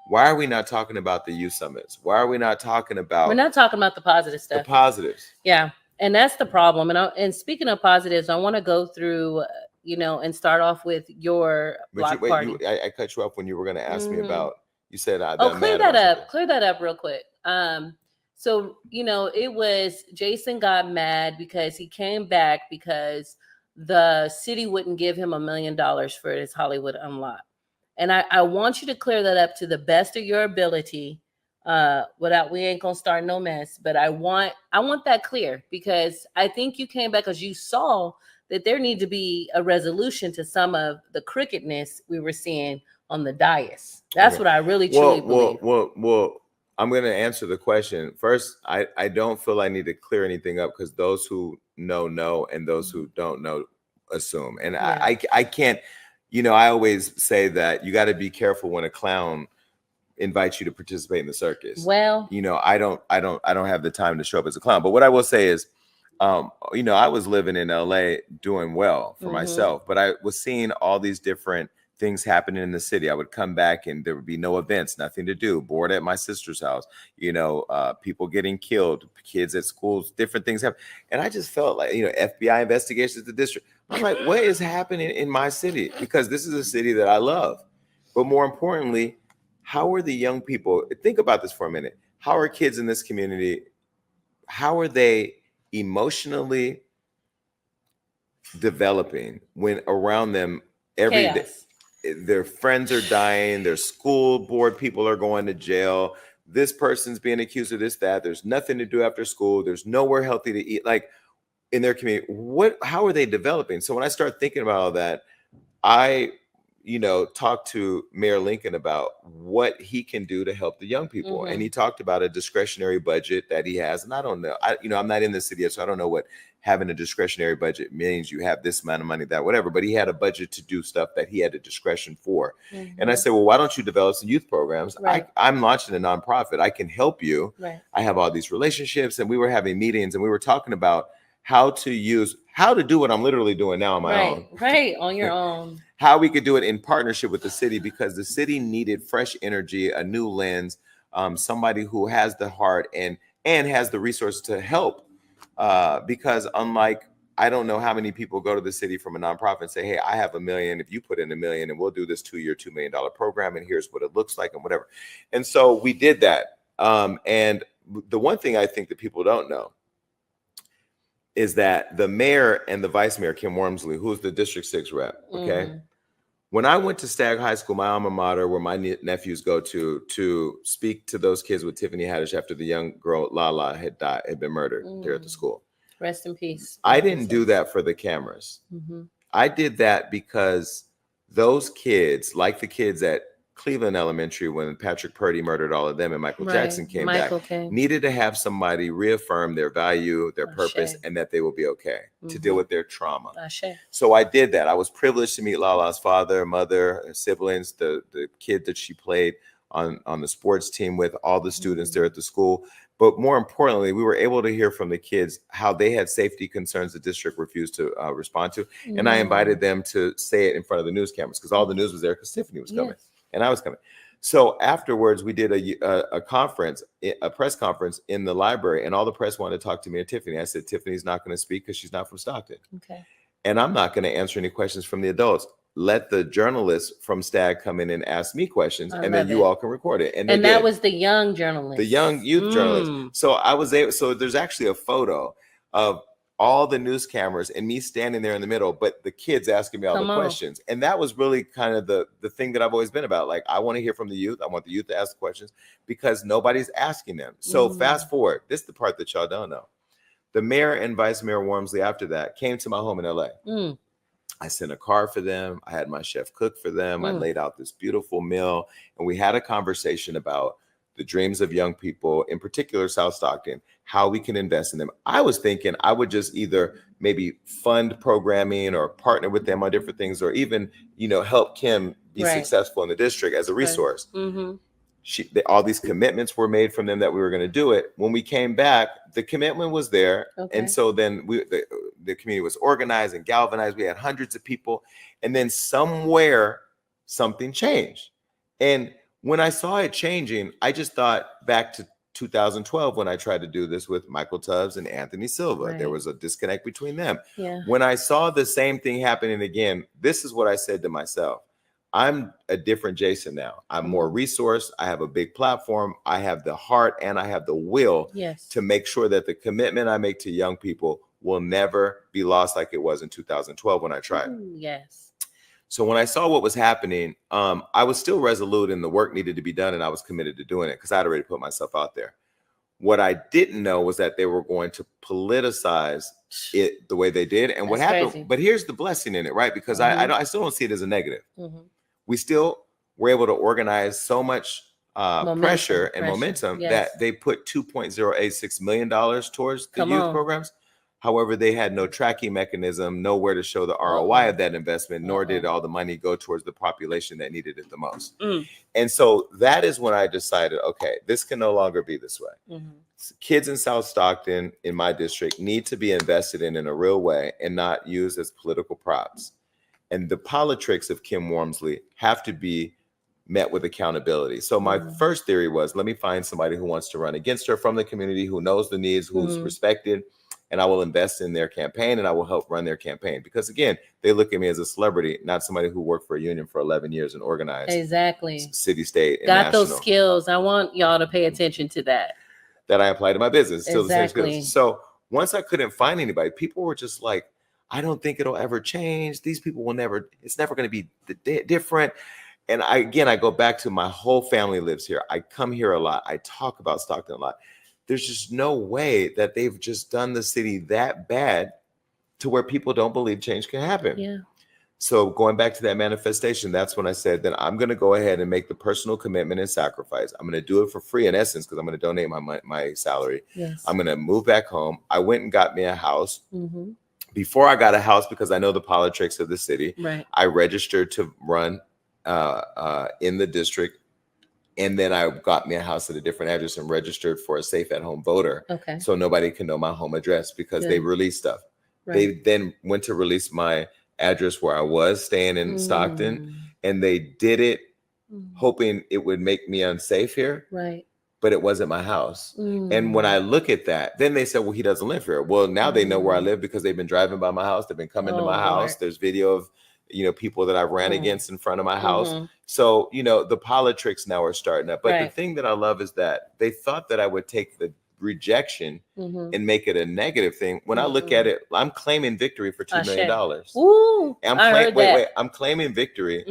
why are we not talking about the youth summits? Why are we not talking about? We're not talking about the positive stuff. The positives. Yeah, and that's the problem. And speaking of positives, I want to go through, and start off with your block party. I cut you off when you were going to ask me about. You said, clear that up. Clear that up real quick. So it was Jason got mad because he came back because the city wouldn't give him $1 million for his Hollywood Unlocked. And I want you to clear that up to the best of your ability. We ain't gonna start no mess, but I want that clear, because I think you came back because you saw that there need to be a resolution to some of the crookedness we were seeing on the dais. That's what I really truly believe. Well, I'm going to answer the question first. I don't feel I need to clear anything up, because those who know, and those who don't know assume. And I can't. I always say that you got to be careful when a clown invites you to participate in the circus. Well, I don't have the time to show up as a clown. But what I will say is, I was living in LA doing well for myself, but I was seeing all these different things happening in the city. I would come back and there would be no events, nothing to do, bored at my sister's house, people getting killed, kids at schools, different things happen. And I just felt like, FBI investigations at the district. I'm like, what is happening in my city? Because this is a city that I love. But more importantly, how are the young people? Think about this for a minute. How are kids in this community? How are they emotionally developing when around them every day? their friends are dying, their school board people are going to jail, this person's being accused of this, that, there's nothing to do after school, there's nowhere healthy to eat, like in their community. How are they developing? So when I start thinking about all that, I talked to Mayor Lincoln about what he can do to help the young people. And he talked about a discretionary budget that he has. And I don't know, I'm not in the city yet, so I don't know what having a discretionary budget means. You have this amount of money, that, whatever, but he had a budget to do stuff that he had a discretion for. And I said, well, why don't you develop some youth programs? Right. I'm launching a nonprofit. I can help you. Right. I have all these relationships, and we were having meetings and we were talking about how to do what I'm literally doing now on my own. Right, on your own. How we could do it in partnership with the city, because the city needed fresh energy, a new lens, somebody who has the heart and has the resource to help. Because unlike, I don't know how many people go to the city from a nonprofit and say, hey, I have $1 million. If you put in $1 million and we'll do this 2-year, $2 million program, and here's what it looks like and whatever. And so we did that. And the one thing I think that people don't know is that the mayor and the vice mayor, Kim Wormsley, who's the District 6 rep, okay? When I went to Stagg High School, my alma mater, where my nephews go to speak to those kids with Tiffany Haddish after the young girl Lala had been murdered there at the school. Rest in peace. I didn't do that for the cameras. I did that because those kids, like the kids at Cleveland Elementary when Patrick Purdy murdered all of them and Michael Jackson came back, needed to have somebody reaffirm their value, their purpose, and that they will be okay to deal with their trauma. So I did that. I was privileged to meet Lala's father, mother, siblings, the kid that she played on the sports team with, all the students there at the school. But more importantly, we were able to hear from the kids how they had safety concerns the district refused to respond to. And I invited them to say it in front of the news cameras, because all the news was there because Tiffany was coming. And I was coming. So afterwards, we did a conference, a press conference in the library, and all the press wanted to talk to me and Tiffany. I said, Tiffany's not going to speak because she's not from Stockton. And I'm not going to answer any questions from the adults. Let the journalists from Stagg come in and ask me questions, and then you all can record it. And that was the young journalists. The young youth journalists. So I was able, so there's actually a photo of all the news cameras and me standing there in the middle, but the kids asking me all the questions. And that was really kind of the thing that I've always been about. Like, I want to hear from the youth. I want the youth to ask the questions because nobody's asking them. So fast forward, this is the part that y'all don't know. The mayor and vice mayor Wormsley after that came to my home in LA. I sent a car for them. I had my chef cook for them. I laid out this beautiful meal, and we had a conversation about the dreams of young people, in particular South Stockton, how we can invest in them. I was thinking I would just either maybe fund programming or partner with them on different things, or even, help Kim be successful in the district as a resource. All these commitments were made from them that we were going to do it. When we came back, the commitment was there. And so then the community was organized and galvanized. We had hundreds of people. And then somewhere something changed. And when I saw it changing, I just thought back to 2012 when I tried to do this with Michael Tubbs and Anthony Silva. There was a disconnect between them. When I saw the same thing happening again, this is what I said to myself. I'm a different Jason now. I'm more resourced. I have a big platform. I have the heart and I have the will to make sure that the commitment I make to young people will never be lost like it was in 2012 when I tried. So when I saw what was happening, I was still resolute and the work needed to be done, and I was committed to doing it because I'd already put myself out there. What I didn't know was that they were going to politicize it the way they did. And what happened, crazy. But here's the blessing in it, right? Because I still don't see it as a negative. We still were able to organize so much pressure and momentum that they put $2.086 million towards the youth programs. However, they had no tracking mechanism, nowhere to show the ROI of that investment, nor did all the money go towards the population that needed it the most. And so that is when I decided, okay, this can no longer be this way. Kids in South Stockton, in my district, need to be invested in a real way and not used as political props. And the politics of Kim Wormsley have to be met with accountability. So my first theory was, let me find somebody who wants to run against her from the community, who knows the needs, who's respected, and I will invest in their campaign and I will help run their campaign. Because again, they look at me as a celebrity, not somebody who worked for a union for 11 years and organized city, state, and got national. Those skills. I want y'all to pay attention to that. That I apply to my business. Still the same skills. So once I couldn't find anybody, people were just like, I don't think it'll ever change. These people will never, it's never going to be different. And I go back to my whole family lives here. I come here a lot. I talk about Stockton a lot. There's just no way that they've just done the city that bad to where people don't believe change can happen. Yeah. So going back to that manifestation, that's when I said that I'm going to go ahead and make the personal commitment and sacrifice. I'm going to do it for free in essence, because I'm going to donate my salary. Yes. I'm going to move back home. I went and got me a house. Mm-hmm. Before I got a house, because I know the politics of the city, right. I registered to run in the district. And then I got me a house at a different address and registered for a safe at home voter. Okay. So nobody can know my home address, because they release stuff. Right. They then went to release my address where I was staying in Stockton, and they did it hoping it would make me unsafe here. Right. But it wasn't my house. And when I look at that, then they said, well, he doesn't live here. Well, now they know where I live, because they've been driving by my house. They've been coming to my house. There's video of, people that I ran against in front of my house. So, the politics now are starting up. But the thing that I love is that they thought that I would take the rejection and make it a negative thing. When I look at it, I'm claiming victory for $2 million. Ooh, I'm claiming victory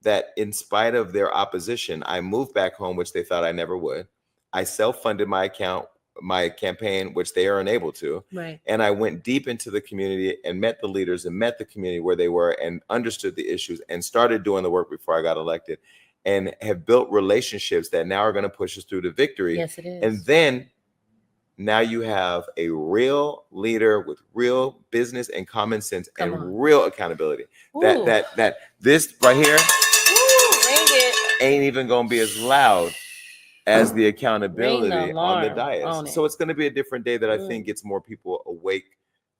that in spite of their opposition, I moved back home, which they thought I never would. I self-funded my campaign, which they are unable to. Right. And I went deep into the community and met the leaders and met the community where they were and understood the issues and started doing the work before I got elected, and have built relationships that now are going to push us through to victory. Yes, it is. And then now you have a real leader with real business and common sense and real accountability. That this right here ain't even going to be as loud as the accountability on the dais. So it's going to be a different day that I think gets more people awake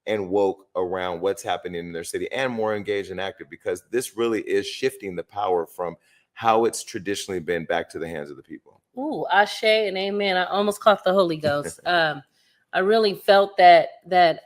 and woke around what's happening in their city, and more engaged and active, because this really is shifting the power from how it's traditionally been back to the hands of the people. Ooh, ashe and amen. I almost caught the Holy Ghost. I really felt that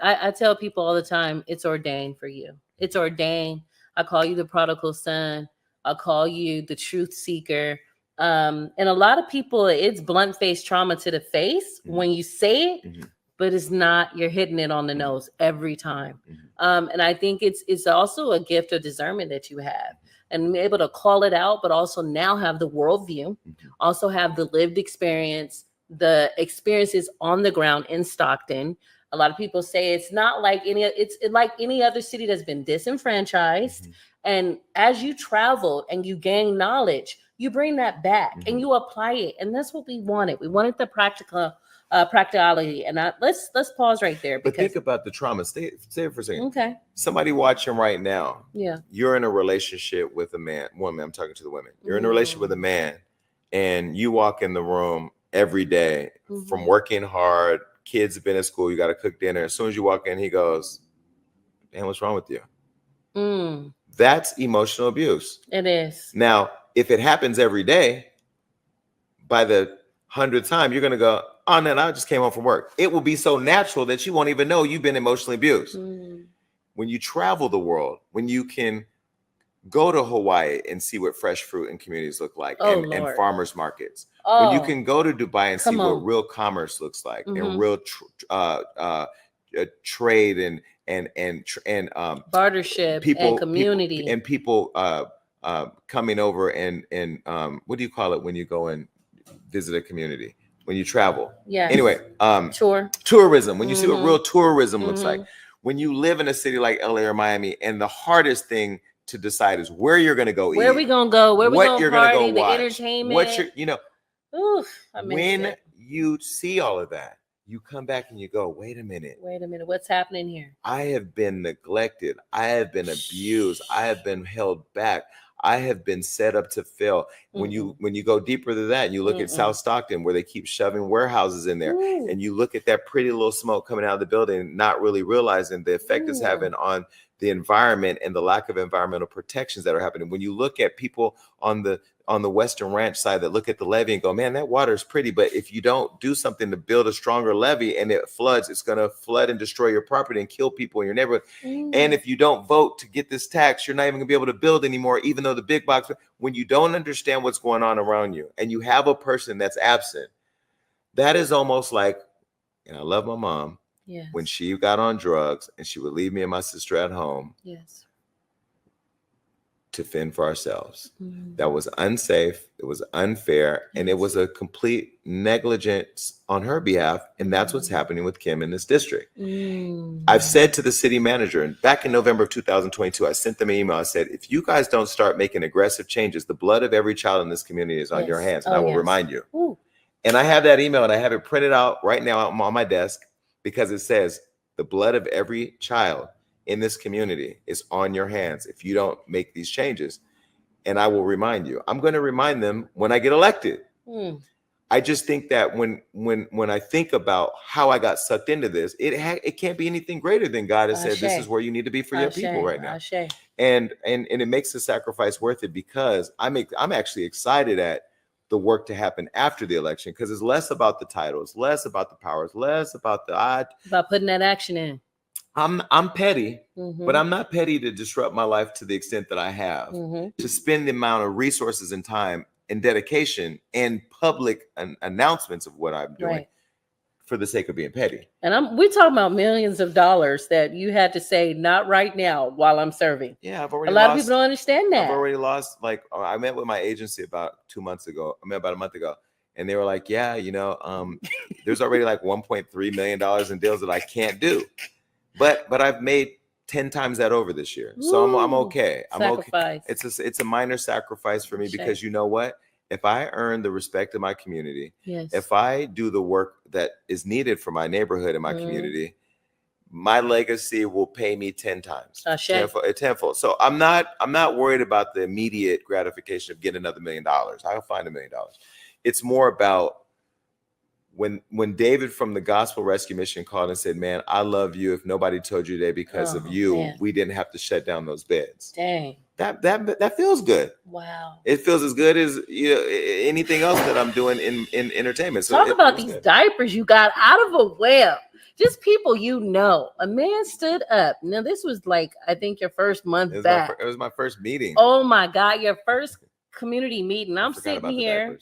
I tell people all the time, it's ordained for you. It's ordained. I call you the prodigal son. I call you the truth seeker. And a lot of people, it's blunt face trauma to the face when you say it, but it's not, you're hitting it on the nose every time. And I think it's also a gift of discernment that you have, and be able to call it out, but also now have the worldview, also have the lived experience, the experiences on the ground in Stockton. A lot of people say it's not like it's like any other city that's been disenfranchised. And as you travel and you gain knowledge, you bring that back and you apply it. And that's what we wanted. We wanted the practicality. And let's pause right there. But think about the trauma. Stay it for a second. Okay. Somebody watching right now. Yeah. You're in a relationship with a woman. I'm talking to the women. You're in a relationship with a man, and you walk in the room every day from working hard. Kids have been at school. You got to cook dinner. As soon as you walk in, he goes, "Man, what's wrong with you?" That's emotional abuse. It is. Now, if it happens every day, by the 100th time, you're going to go, "Oh, no, I just came home from work." It will be so natural that you won't even know you've been emotionally abused. When you travel the world, when you can go to Hawaii and see what fresh fruit and communities look like, and farmers markets, when you can go to Dubai and see what real commerce looks like, and real trade and bartership, people, and community, and people coming over and what do you call it when you go and visit a community, when you travel? Yeah. Anyway, tourism. When you see what real tourism looks like, when you live in a city like LA or Miami, and the hardest thing to decide is where you're going to go eat, where we going to go, where we going to party, the watch, entertainment, what you're, Oof, when you see all of that, you come back and you go, wait a minute, what's happening here? I have been neglected. I have been abused. I have been held back. I have been set up to fail. When you go deeper than that, and you look at South Stockton, where they keep shoving warehouses in there, and you look at that pretty little smoke coming out of the building, not really realizing the effect it's having on the environment and the lack of environmental protections that are happening. When you look at people on the Western Ranch side that look at the levee and go, man, that water is pretty, but if you don't do something to build a stronger levee and it floods, it's going to flood and destroy your property and kill people in your neighborhood. And if you don't vote to get this tax, you're not even gonna be able to build anymore, even though the big box, when you don't understand what's going on around you and you have a person that's absent, that is almost like, and I love my mom, Yes. when she got on drugs and she would leave me and my sister at home. Yes. To fend for ourselves. That was unsafe. It was unfair. And it was a complete negligence on her behalf. And that's what's happening with Kim in this district. I've said to the city manager, and back in November of 2022, I sent them an email. I said, if you guys don't start making aggressive changes, the blood of every child in this community is on your hands. And I will remind you. And I have that email and I have it printed out right now on my desk because it says the blood of every child in this community is on your hands if you don't make these changes. And I will remind you. I'm going to remind them when I get elected. I just think that when I think about how I got sucked into this, it can't be anything greater than God has said, this is where you need to be for your people right now. And it makes the sacrifice worth it because I'm actually excited at the work to happen after the election because it's less about the titles, less about the powers, less about about putting that action in. I'm petty, but I'm not petty to disrupt my life to the extent that I have, to spend the amount of resources and time and dedication and public announcements of what I'm doing for the sake of being petty. And we're talking about millions of dollars that you had to say, not right now while I'm serving. Yeah, I've already a lot of people don't understand that. I've already lost, like, I met with my agency about a month ago, and they were like, yeah, there's already like $1.3 million in deals that I can't do. But I've made 10 times that over this year. So I'm okay. I'm okay. It's a minor sacrifice for me because you know what? If I earn the respect of my community, if I do the work that is needed for my neighborhood and my community, my legacy will pay me 10 times. Tenfold. So I'm not worried about the immediate gratification of getting another $1 million. I'll find $1 million. It's more about when David from the Gospel Rescue Mission called and said, man, I love you. If nobody told you today because of you, we didn't have to shut down those beds. Dang. That feels good. Wow. It feels as good as anything else that I'm doing in entertainment. So talk about these diapers you got out of a well. Just people a man stood up. Now this was like, I think your first month back. It was my first meeting. Oh my God, your first community meeting. I'm sitting here.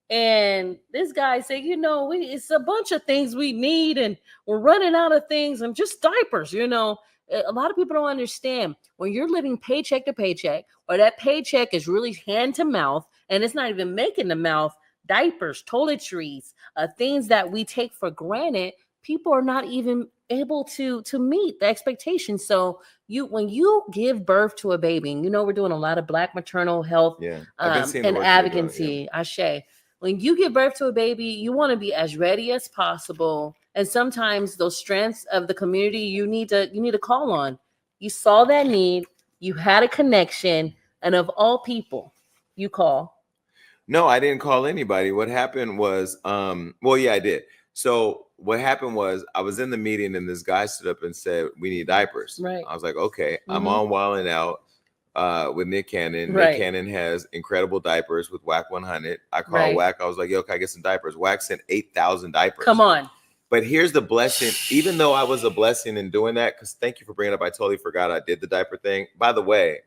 And this guy said, it's a bunch of things we need and we're running out of things and just diapers, A lot of people don't understand when you're living paycheck to paycheck or that paycheck is really hand to mouth and it's not even making the mouth, diapers, toiletries, things that we take for granted, people are not even able to meet the expectations. So when you give birth to a baby, and we're doing a lot of Black maternal health and advocacy, Ashe. When you give birth to a baby, you want to be as ready as possible. And sometimes those strengths of the community you need to call on. You saw that need, you had a connection, and of all people, you call. No, I didn't call anybody. What happened was, I did. So what happened was I was in the meeting and this guy stood up and said, we need diapers. Right. I was like, okay, I'm on Wild 'N Out. With Nick Cannon. Nick Cannon has incredible diapers with WAC 100. I called WAC. I was like, yo, can I get some diapers? WAC sent 8,000 diapers. Come on. But here's the blessing. Even though I was a blessing in doing that, because thank you for bringing it up. I totally forgot I did the diaper thing. By the way,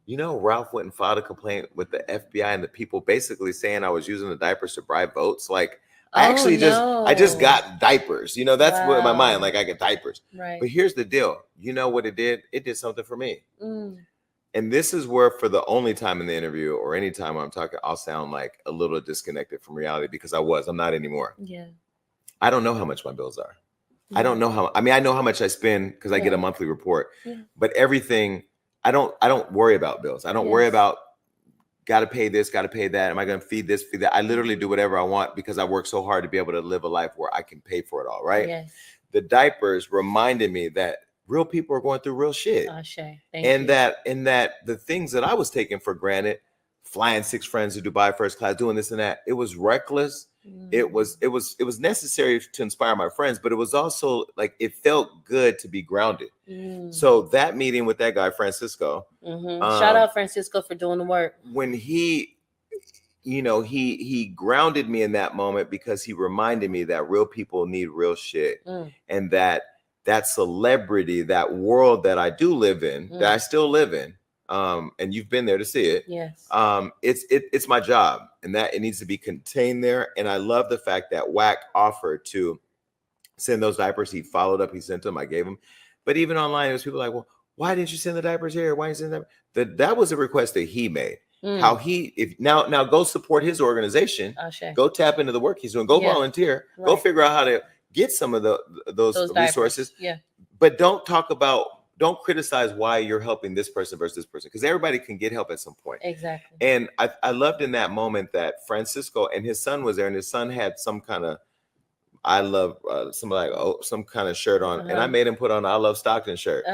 Ralph went and filed a complaint with the FBI and the people basically saying I was using the diapers to bribe votes. Like, I just got diapers. That's what in my mind, like I get diapers. Right. But here's the deal. You know what it did? It did something for me. And this is where for the only time in the interview or any time I'm talking, I'll sound like a little disconnected from reality because I'm not anymore. Yeah. I don't know how much my bills are. I don't know I know how much I spend because I get a monthly report, but everything, I don't worry about bills. I don't worry about got to pay this, got to pay that. Am I going to feed this, feed that? I literally do whatever I want because I work so hard to be able to live a life where I can pay for it all, right? Yes. The diapers reminded me that real people are going through real shit. And that the things that I was taking for granted, flying 6 friends to Dubai first class, doing this and that, it was reckless. It was necessary to inspire my friends, but it was also like it felt good to be grounded. So that meeting with that guy Francisco, shout out Francisco for doing the work. When he grounded me in that moment because he reminded me that real people need real shit, and that celebrity, that world that I do live in, that I still live in. And you've been there to see it. Yes. It's my job, and that it needs to be contained there. And I love the fact that WAC offered to send those diapers. He followed up. He sent them. I gave them. But even online, it was people like, well, why didn't you send the diapers here? Why didn't you send them? That was a request that he made. How he, if now go support his organization. Go tap into the work he's doing. Go volunteer. Right. Go figure out how to get some of those resources. Yeah. But don't criticize why you're helping this person versus this person, because everybody can get help at some point. Exactly. And I loved in that moment that Francisco and his son was there, and his son had some kind of some kind of shirt on, and I made him put on I Love Stockton shirt.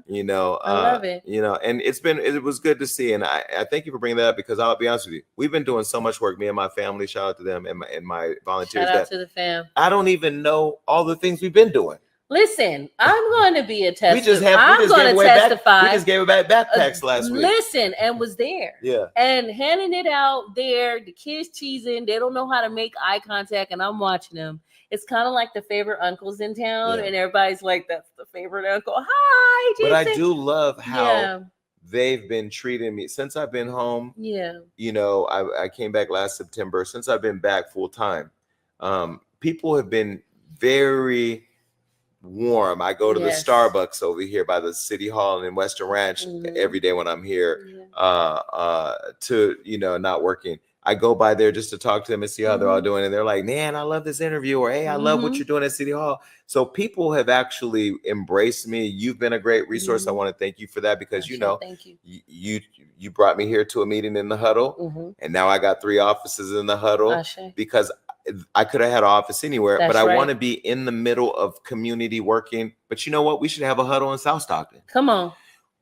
You know, I love it. You know, and it was good to see, and I thank you for bringing that up, because I'll be honest with you, we've been doing so much work, me and my family. Shout out to them and my volunteers. Shout out to the fam. I don't even know all the things we've been doing. Listen, I'm going to be a tester. I'm going to testify. We just gave away backpacks last week. Listen, and was there. Yeah. And handing it out there, the kids cheesing. They don't know how to make eye contact, and I'm watching them. It's kind of like the favorite uncles in town, and everybody's like, that's the favorite uncle. Hi, Jason. But I do love how they've been treating me since I've been home. Yeah. You know, I came back last September. Since I've been back full time, people have been very warm. I go to the Starbucks over here by the City Hall and in Western Ranch every day when I'm here to, you know, not working. I go by there just to talk to them and see how they're all doing. And they're like, man, I love this interview, or hey, I love what you're doing at City Hall. So people have actually embraced me. You've been a great resource. I want to thank you for that, because you know, you brought me here to a meeting in the huddle, and now I got 3 offices in the huddle, because I could have had an office anywhere, but I want to be in the middle of community working. But you know what? We should have a huddle in South Stockton. Come on.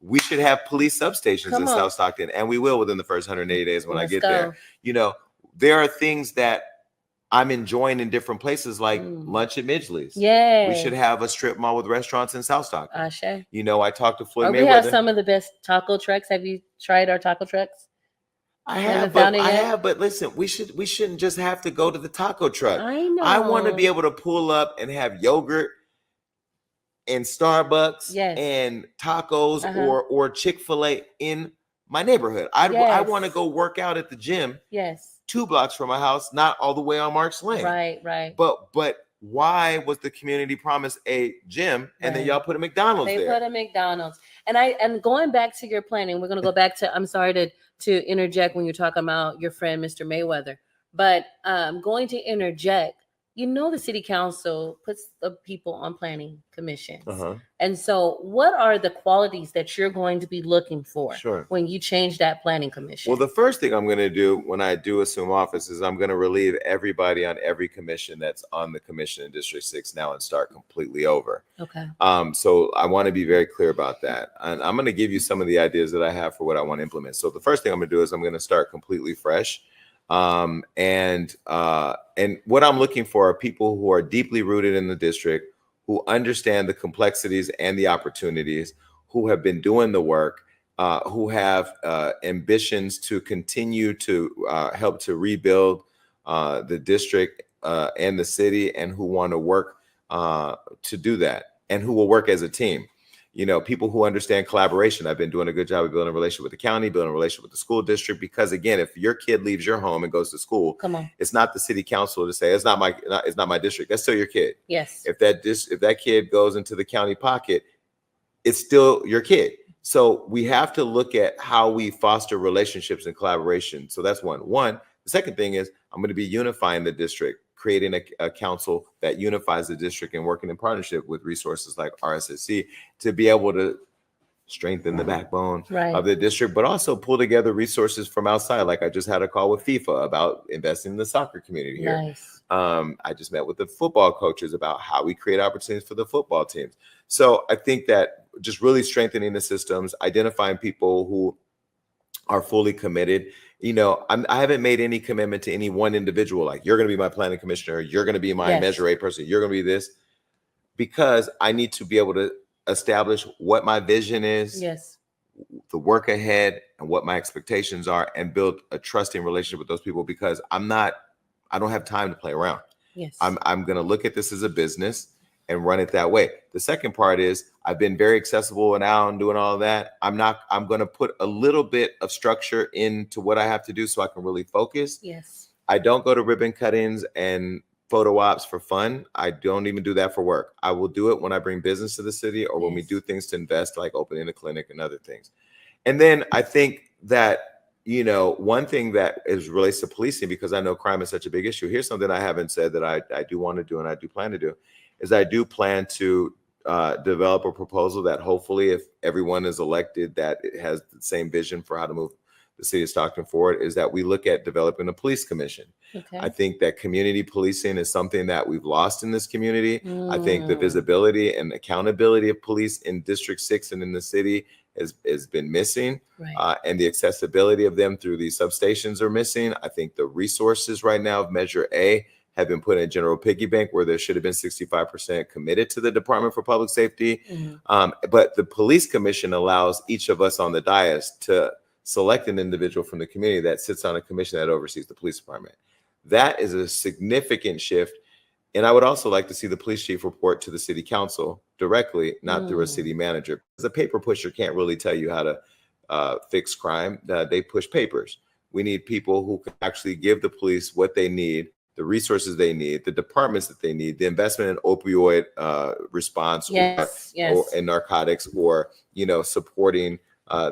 We should have police substations in South Stockton, and we will within the first 180 days when I get there. You know, there are things that I'm enjoying in different places, like lunch at Midgley's. Yeah, we should have a strip mall with restaurants in South Stockton. You know, I talked to Floyd Mayweather. We have some of the best taco trucks. Have you tried our taco trucks? I have, but listen, we shouldn't just have to go to the taco truck. I know. I want to be able to pull up and have yogurt and Starbucks and tacos or Chick-fil-A in my neighborhood. I want to go work out at the gym 2 blocks from my house, not all the way on Marks Lane. Right. But why was the community promised a gym and then y'all put a McDonald's there? They put a McDonald's. And going back to your planning, we're going to go back to, I'm sorry to interject when you're talking about your friend, Mr. Mayweather, but I'm going to interject. You know, the city council puts the people on planning commissions. And so what are the qualities that you're going to be looking for when you change that planning commission? Well, the first thing I'm going to do when I do assume office is I'm going to relieve everybody on every commission that's on the commission in District 6 now and start completely over. Okay. So I want to be very clear about that. And I'm going to give you some of the ideas that I have for what I want to implement. So the first thing I'm going to do is I'm going to start completely fresh. And what I'm looking for are people who are deeply rooted in the district, who understand the complexities and the opportunities, who have been doing the work, who have ambitions to continue to help to rebuild the district and the city, and who want to work to do that, and who will work as a team. You know, people who understand collaboration. I've been doing a good job of building a relationship with the county, building a relationship with the school district, because again, if your kid leaves your home and goes to school, it's not the city council to say it's not my district. That's still your kid. Yes. If that kid goes into the county pocket, it's still your kid. So we have to look at how we foster relationships and collaboration. So that's one. The second thing is I'm going to be unifying the district, creating a council that unifies the district and working in partnership with resources like RSSC to be able to strengthen the backbone of the district, but also pull together resources from outside. Like I just had a call with FIFA about investing in the soccer community here. Nice. I just met with the football coaches about how we create opportunities for the football teams. So I think that just really strengthening the systems, identifying people who are fully committed. You know, I haven't made any commitment to any one individual, like you're going to be my planning commissioner, you're going to be my Measure A person, you're going to be this, because I need to be able to establish what my vision is, the work ahead, and what my expectations are, and build a trusting relationship with those people, because I don't have time to play around. Yes. I'm going to look at this as a business and run it that way. The second part is I've been very accessible and out and doing all of that. I'm going to put a little bit of structure into what I have to do so I can really focus. Yes. I don't go to ribbon cuttings and photo ops for fun. I don't even do that for work. I will do it when I bring business to the city or when we do things to invest, like opening a clinic and other things. And then I think that, you know, one thing that is relates to policing, because I know crime is such a big issue. Here's something I haven't said that I do want to do and I do plan to do, is I do plan to develop a proposal that hopefully, if everyone is elected, that it has the same vision for how to move the city of Stockton forward, is that we look at developing a police commission. Okay. I think that community policing is something that we've lost in this community. I think the visibility and accountability of police in District 6 and in the city has been missing. Right. And the accessibility of them through these substations are missing. I think the resources right now of Measure A have been put in a general piggy bank where there should have been 65% committed to the Department for Public Safety. But the police commission allows each of us on the dais to select an individual from the community that sits on a commission that oversees the police department. That is a significant shift. And I would also like to see the police chief report to the city council directly, not through a city manager. Because a paper pusher can't really tell you how to fix crime. They push papers. We need people who can actually give the police what they need, the resources they need, the departments that they need, the investment in opioid response or in narcotics, or, you know, supporting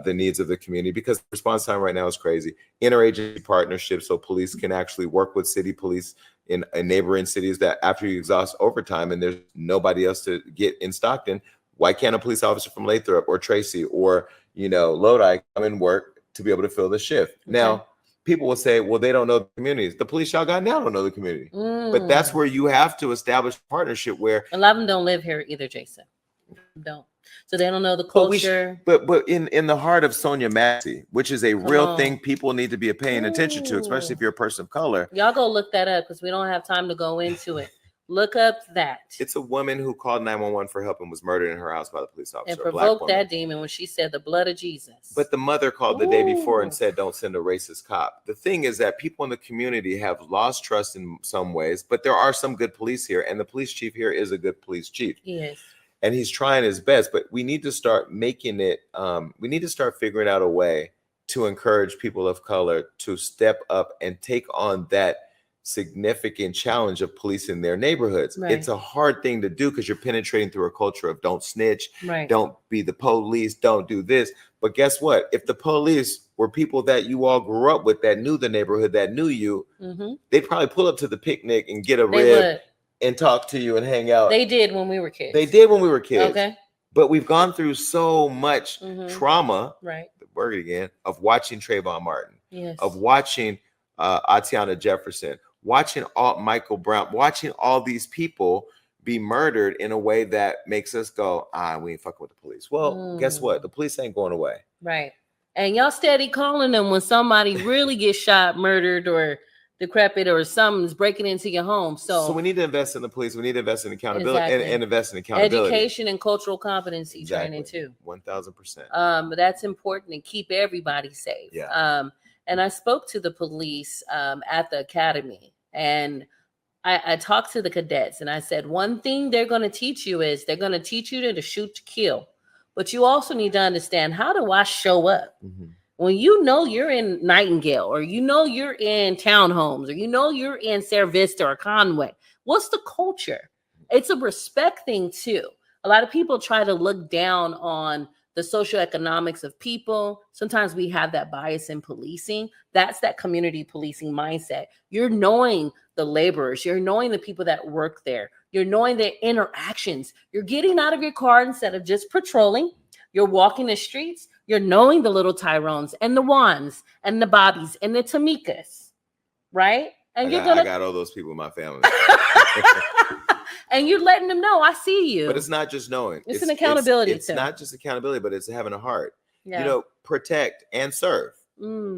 the needs of the community, because response time right now is crazy. Interagency partnerships, so police can actually work with city police in neighboring cities, that after you exhaust overtime and there's nobody else to get in Stockton, why can't a police officer from Lathrop or Tracy or, you know, Lodi come and work to be able to fill the shift? Okay. Now, people will say, well, they don't know the communities. The police y'all got now don't know the community. But that's where you have to establish a partnership where a lot of them don't live here either, Jason. Don't. So they don't know the culture. But in the heart of Sonia Massey, which is a real thing people need to be paying attention to, especially if you're a person of color. Y'all go look that up, because we don't have time to go into it. Look up that. It's a woman who called 911 for help and was murdered in her house by the police officer. And provoked that demon when she said the blood of Jesus. But the mother called the day before and said, don't send a racist cop. The thing is that people in the community have lost trust in some ways, but there are some good police here. And the police chief here is a good police chief. Yes. And he's trying his best, but we need to start making it, we need to start figuring out a way to encourage people of color to step up and take on that significant challenge of policing their neighborhoods. Right. It's a hard thing to do because you're penetrating through a culture of don't snitch, don't be the police, don't do this. But guess what? If the police were people that you all grew up with, that knew the neighborhood, that knew you, they'd probably pull up to the picnic and get a rib and talk to you and hang out. They did when we were kids. They did when we were kids. Okay. But we've gone through so much trauma, right? The word again, of watching Trayvon Martin, yes, of watching Atiana Jefferson, watching Michael Brown, watching all these people be murdered in a way that makes us go, we ain't fucking with the police. Well, guess what? The police ain't going away. Right. And y'all steady calling them when somebody really gets shot, murdered, or decrepit, or something's breaking into your home. So we need to invest in the police. We need to invest in accountability and invest in accountability. Education and cultural competency training too. 1000%. That's important to keep everybody safe. Yeah. And I spoke to the police at the academy, and I talked to the cadets, and I said, one thing they're going to teach you is they're going to teach you to shoot to kill, but you also need to understand, how do I show up? When you know you're in Nightingale, or you know you're in Townhomes, or you know you're in Sarah Vista or Conway, what's the culture? It's a respect thing too. A lot of people try to look down on the socioeconomics of people. Sometimes we have that bias in policing. That's that community policing mindset. You're knowing the laborers. You're knowing the people that work there. You're knowing their interactions. You're getting out of your car instead of just patrolling. You're walking the streets. You're knowing the little Tyrones and the Juans and the Bobbies and the Tamikas, right? And I got all those people in my family. And you're letting them know, I see you. But it's not just knowing. It's an accountability. It's not just accountability, but it's having a heart. Yeah. You know, protect and serve.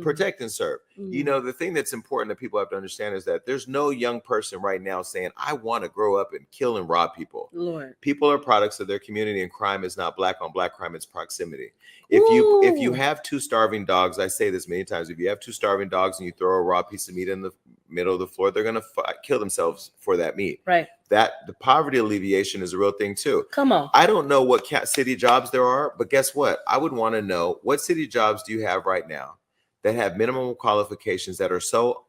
Protect and serve. You know, the thing that's important that people have to understand is that there's no young person right now saying, I want to grow up and kill and rob people. Lord. People are products of their community, and crime is not black on black crime, it's proximity. If you have two starving dogs, I say this many times, if you have two starving dogs and you throw a raw piece of meat in the middle of the floor, they're going to kill themselves for that meat. Right. That the poverty alleviation is a real thing too. Come on. I don't know what city jobs there are, but guess what? I would want to know, what city jobs do you have right now that have minimum qualifications that are so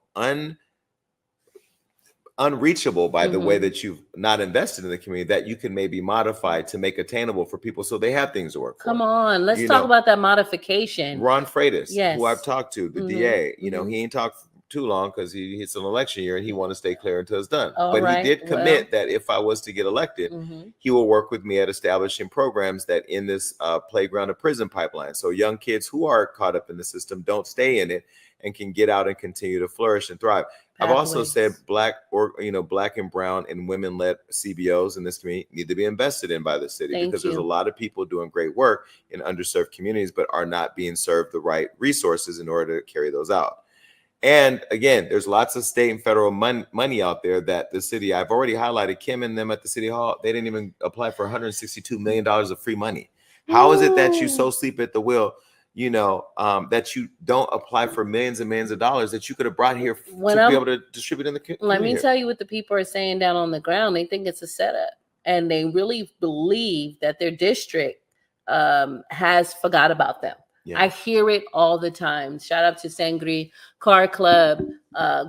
unreachable by the way that you've not invested in the community, that you can maybe modify to make attainable for people so they have things to work for. Come on, let's talk about that modification. Ron Freitas, yes, who I've talked to, the DA, you know, he ain't talked too long because it's an election year and he want to stay clear until it's done. But he did commit that if I was to get elected, he will work with me at establishing programs that in this playground to prison pipeline. So young kids who are caught up in the system don't stay in it and can get out and continue to flourish and thrive. I've also said black and brown and women-led CBOs in this community need to be invested in by the city because there's a lot of people doing great work in underserved communities, but are not being served the right resources in order to carry those out. And again, there's lots of state and federal money out there that the city, I've already highlighted Kim and them at the city hall. They didn't even apply for $162 million of free money. How is it that you so sleep at the wheel, you know, that you don't apply for millions and millions of dollars that you could have brought here to be able to distribute in the community? Let me tell you what the people are saying down on the ground. They think it's a setup, and they really believe that their district has forgot about them. Yeah. I hear it all the time. Shout out to Sangri Car Club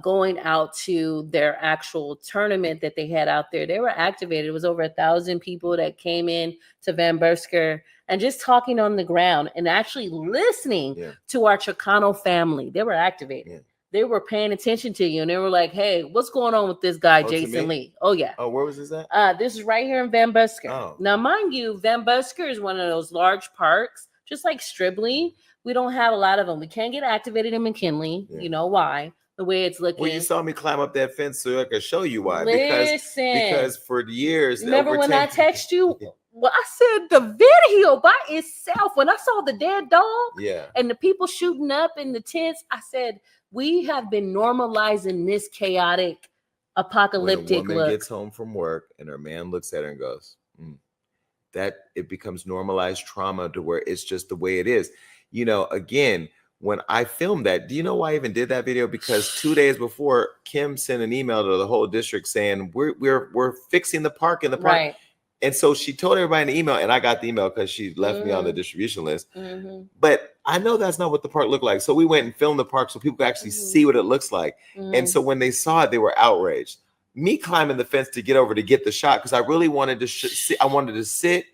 going out to their actual tournament that they had out there. They were activated. It was over 1,000 people that came in to Van Busker and just talking on the ground and actually listening to our Chicano family. They were activated. Yeah. They were paying attention to you and they were like, hey, what's going on with this guy, Jason Lee? Oh, yeah. Oh, where was this at? This is right here in Van Busker. Oh. Now, mind you, Van Busker is one of those large parks. Just like Stribley, we don't have a lot of them. We can't get activated in McKinley. Yeah. You know why? The way it's looking. Well, you saw me climb up that fence so I could show you why. Because for years. Remember when I texted you? Well, I said the video by itself, when I saw the dead dog and the people shooting up in the tents, I said, we have been normalizing this chaotic, apocalyptic look. When a woman gets home from work and her man looks at her and goes, that it becomes normalized trauma to where it's just the way it is. You know, again, when I filmed that, do you know why I even did that video? Because 2 days before, Kim sent an email to the whole district saying we're fixing the park in the park. Right. And so she told everybody in the email, and I got the email because she left me on the distribution list. But I know that's not what the park looked like. So we went and filmed the park so people could actually see what it looks like. And so when they saw it, they were outraged. Me climbing the fence to get over to get the shot because I really wanted to I wanted to sit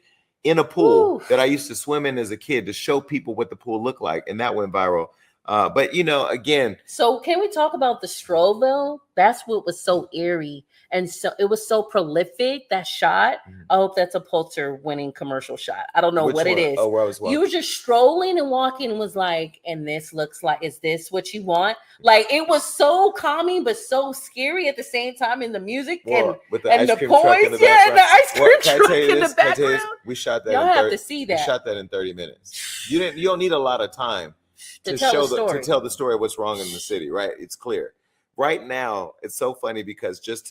in a pool that I used to swim in as a kid to show people what the pool looked like, and that went viral. But you know, again. So can we talk about the stroll though? That's what was so eerie. And so it was so prolific, that shot. I hope that's a Pulitzer-winning commercial shot. I don't know what it is. Oh, where I was walking. You were just strolling and walking and was like, and this looks like, is this what you want? Like, it was so calming, but so scary at the same time in the music and with the ice cream truck in the background. Yeah, the ice cream truck in the background. We shot that. Y'all have to see that. We shot that in 30 minutes. You don't need a lot of time to tell the story of what's wrong in the city, right? It's clear. Right now, it's so funny because just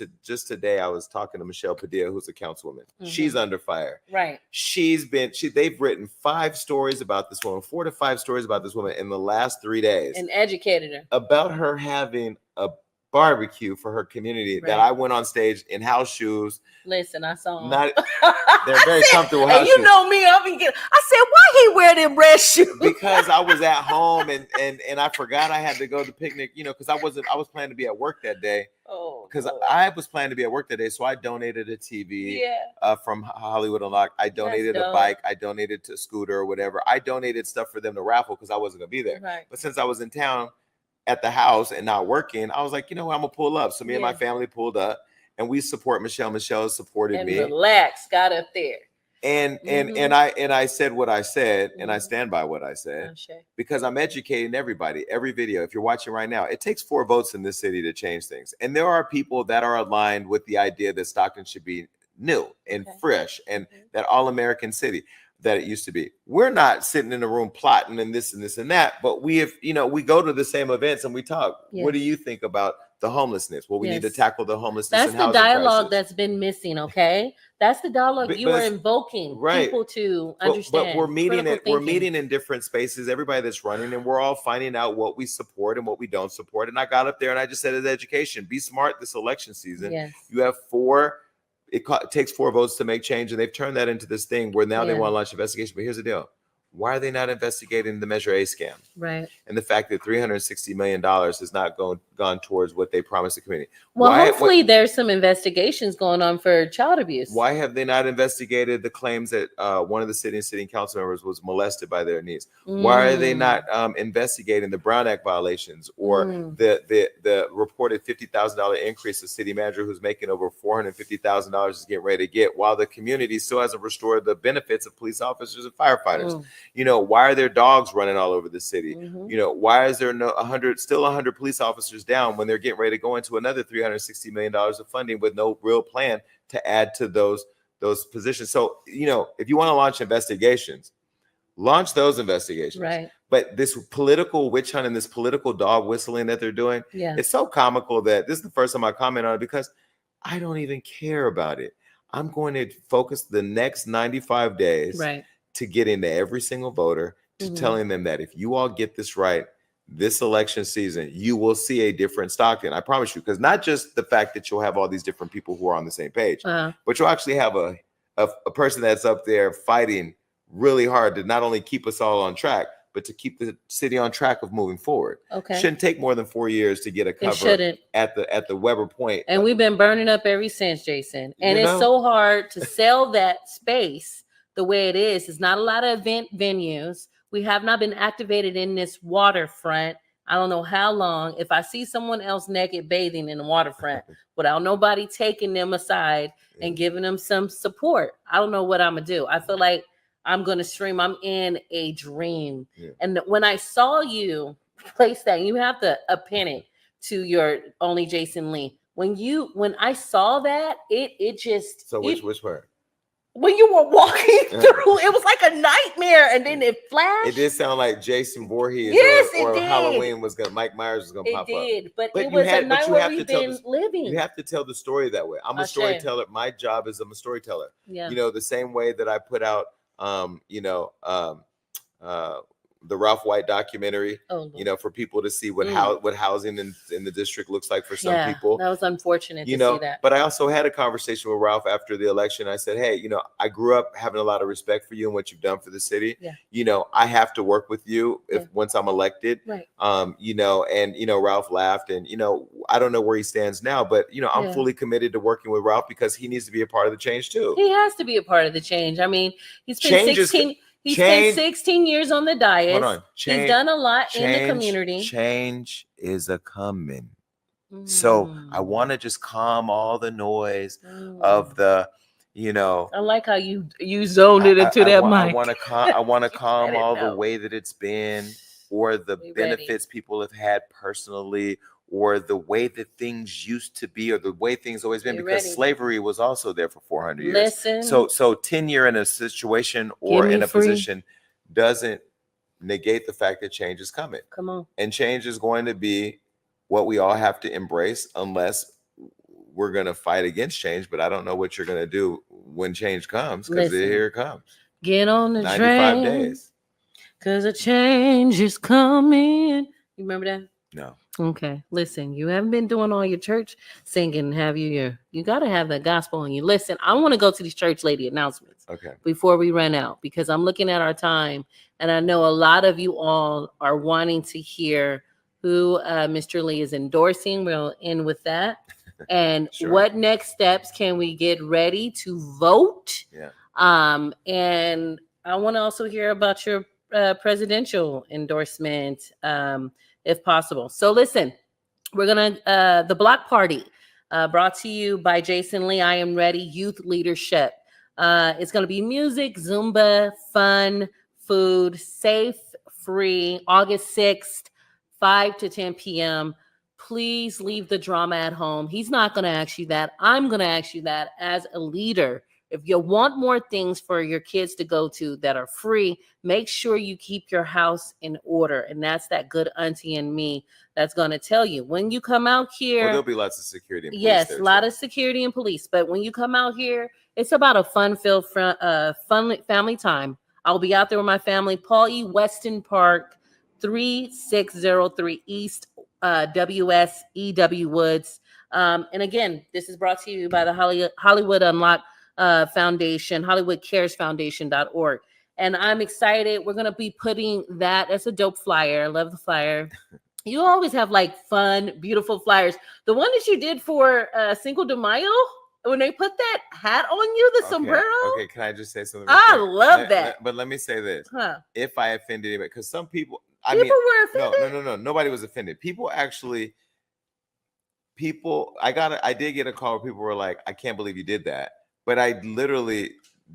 today I was talking to Michelle Padilla, who's a councilwoman. She's under fire. Right. They've written 5 stories about this woman, 4 to 5 stories about this woman in the last 3 days. And educated her. About her having a barbecue for her community that I went on stage in house shoes. Listen, I saw them. They're very comfortable house shoes. You know me, I said, why he wear them red shoes? Because I was at home and I forgot I had to go to the picnic, you know, because I was planning to be at work that day. Because I was planning to be at work that day, so I donated a TV from Hollywood Unlocked. I donated a bike. I donated to a scooter or whatever. I donated stuff for them to raffle because I wasn't gonna be there. Right. But since I was in town at the house and not working, I was like, you know what, I'm gonna pull up. So me and my family pulled up and we support Michelle. Michelle supported me. Relax, got up there. And I said what I said, and I stand by what I said because I'm educating everybody. Every video, if you're watching right now, it takes 4 votes in this city to change things. And there are people that are aligned with the idea that Stockton should be new and fresh and that all-American city that it used to be. We're not sitting in a room plotting and this and this and that, but we have, you know, we go to the same events and we talk. Yes. What do you think about the homelessness? Well, we need to tackle the homelessness. That's the dialogue that's been missing. Okay. That's the dialogue you were invoking people to understand. But we're meeting in different spaces, everybody that's running, and we're all finding out what we support and what we don't support. And I got up there and I just said, as education, be smart this election season. Yes. You have 4. It takes 4 votes to make change, and they've turned that into this thing where now they want to launch investigation. But here's the deal: Why are they not investigating the Measure A scam? Right. And the fact that $360 million has not gone towards what they promised the community. Well, hopefully there's some investigations going on for child abuse. Why have they not investigated the claims that one of the city council members was molested by their niece? Why are they not investigating the Brown Act violations or the reported $50,000 increase the city manager who's making over $450,000 is getting ready to get, while the community still hasn't restored the benefits of police officers and firefighters? You know, why are there dogs running all over the city? You know, why is there still 100 police officers down when they're getting ready to go into another $360 million of funding with no real plan to add to those positions? So, you know, if you want to launch investigations, launch those investigations. Right. But this political witch hunt and this political dog whistling that they're doing, it's so comical that this is the first time I comment on it, because I don't even care about it. I'm going to focus the next 95 days to get into every single voter, to telling them that if you all get this right, this election season, you will see a different Stockton. I promise you, because not just the fact that you'll have all these different people who are on the same page, but you'll actually have a person that's up there fighting really hard to not only keep us all on track, but to keep the city on track of moving forward. Okay. Shouldn't take more than 4 years to get a cover at the Weber Point. And we've been burning up ever since, Jason. And it's so hard to sell that space the way it is. It's not a lot of event venues. We have not been activated in this waterfront. I don't know how long. If I see someone else naked bathing in the waterfront without nobody taking them aside and giving them some support, I don't know what I'm going to do. I feel like I'm going to stream. I'm in a dream. And when I saw you place that, you have to pin it to your Only Jason Lee. When I saw that, it just. So which part? When you were walking through, it was like a nightmare, and then it flashed. It did sound like Jason Voorhees, or Halloween was gonna. Mike Myers was gonna pop up. It did, but it was a night where we've been living. You have to tell the story that way. I'm a storyteller. My job is I'm a storyteller. Yeah. You know, the same way that I put out, the Ralph White documentary, you know, for people to see what housing in the district looks like for some people. That was unfortunate to see that. But I also had a conversation with Ralph after the election. I said, hey, you know, I grew up having a lot of respect for you and what you've done for the city. You know, I have to work with you once I'm elected. You know, and you know, Ralph laughed, and you know, I don't know where he stands now, but you know, I'm fully committed to working with Ralph because he needs to be a part of the change too. He has to be a part of the change. I mean, he's been 16. He spent 16 years on the dais. Hold on. He's done a lot in the community. Change is a coming. So I want to just calm all the noise of the, you know. I like how you zoned it into that mic. I want to calm all the way that it's been, or the benefits people have had personally, or the way that things used to be, or the way things always been, because slavery was also there for 400 years. Listen. So tenure in a situation or in a position doesn't negate the fact that change is coming. Come on. And change is going to be what we all have to embrace, unless we're going to fight against change. But I don't know what you're going to do when change comes, because here it comes. Get on the 95 train. days. Because a change is coming. You remember that? No. Okay. Listen, you haven't been doing all your church singing, have you? You got to have the gospel in you. Listen, I want to go to these church lady announcements before we run out, because I'm looking at our time, and I know a lot of you all are wanting to hear who Mr. Lee is endorsing. We'll end with that. And what next steps can we get ready to vote? And I want to also hear about your presidential endorsement, if possible. So listen, we're gonna the block party, brought to you by Jason Lee. I Am Ready Youth Leadership. It's gonna be music, Zumba, fun, food, safe, free. August 6th, 5 to 10 p.m. Please leave the drama at home. He's not gonna ask you that. I'm gonna ask you that as a leader. If you want more things for your kids to go to that are free, make sure you keep your house in order. And that's that good auntie in me that's going to tell you when you come out here. Well, there'll be lots of security and police. Yes, a lot of security and police. But when you come out here, it's about a fun-filled fun family time. I'll be out there with my family. Paul E. Weston Park, 3603 East WS EW Woods. And again, this is brought to you by the Hollywood Unlocked Foundation, HollywoodCaresFoundation.org. And I'm excited. We're going to be putting that as a dope flyer. I love the flyer. You always have like fun, beautiful flyers. The one that you did for Cinco de Mayo, when they put that hat on you, the sombrero. Okay, can I just say something? I love that. But let me say this. Huh. If I offended anybody, because some people, were offended. No. Nobody was offended. I did get a call where people were like, I can't believe you did that. But I literally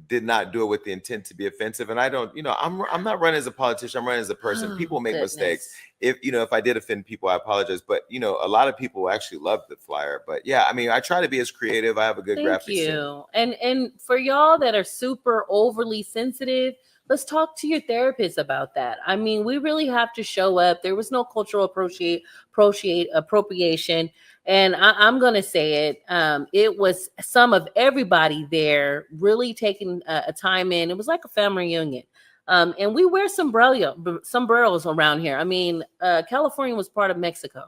did not do it with the intent to be offensive. And I don't, I'm not running as a politician. I'm running as a person. People make mistakes. If I did offend people, I apologize. But, a lot of people actually love the flyer. But yeah, I mean, I try to be as creative. I have a good graphics team. And for y'all that are super overly sensitive, let's talk to your therapist about that. I mean, we really have to show up. There was no cultural appropriation. And I'm going to say it. It was some of everybody there really taking a time in. It was like a family reunion. And we wear sombreros around here. I mean, California was part of Mexico.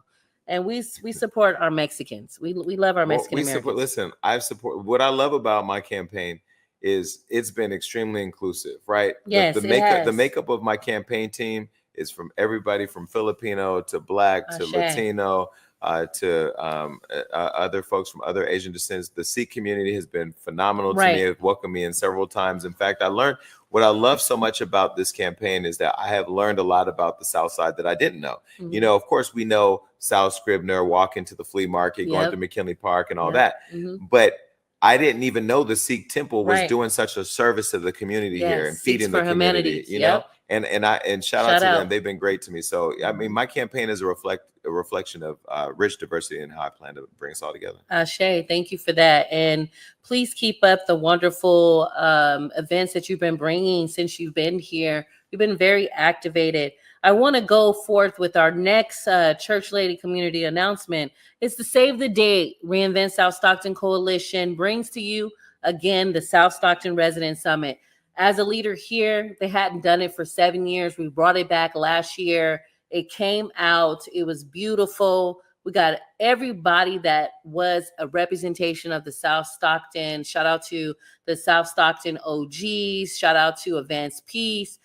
And we support our Mexicans. We love our Mexican Americans. What I love about my campaign is it's been extremely inclusive, right? Yes, the makeup of my campaign team is from everybody from Filipino to Black to Latino to other folks from other Asian descents. The Sikh community has been phenomenal to me. It's welcomed me in several times. In fact, what I love so much about this campaign is that I have learned a lot about the South Side that I didn't know. Mm-hmm. Of course, we know South Scribner, walking to the flea market, going to McKinley Park and all that. Mm-hmm. But I didn't even know the Sikh temple was doing such a service to the community here and feeding the community, and shout out to them. They've been great to me. So, I mean, my campaign is a reflection of rich diversity and how I plan to bring us all together. Shay, thank you for that. And please keep up the wonderful events that you've been bringing since you've been here. You've been very activated. I want to go forth with our next Church Lady community announcement. It's the Save the Date Reinvent South Stockton Coalition brings to you again the South Stockton Resident Summit. As a leader here, they hadn't done it for 7 years. We brought it back last year. It came out. It was beautiful. We got everybody that was a representation of the South Stockton. Shout out to the South Stockton OGs. Shout out to Advanced Peace,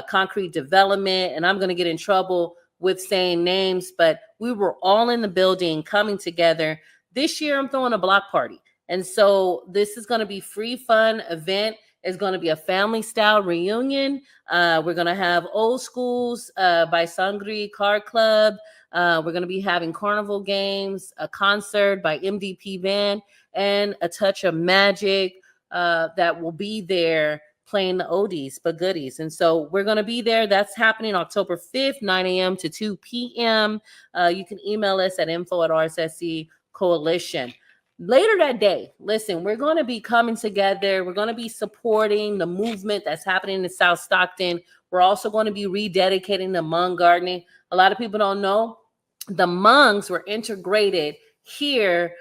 Concrete Development. And I'm going to get in trouble with saying names, but we were all in the building coming together. This year, I'm throwing a block party. And so this is going to be free, fun event. It's going to be a family style reunion. We're going to have Old Schools by Sangri Car Club. We're going to be having carnival games, a concert by MDP Band, and a touch of magic that will be there playing the oldies but goodies. And so we're going to be there. That's happening October 5th, 9 a.m. to 2 p.m. You can email us at info@RSSC Coalition. Later that day, listen, we're going to be coming together. We're going to be supporting the movement that's happening in South Stockton. We're also going to be rededicating the Hmong gardening. A lot of people don't know the Hmongs were integrated here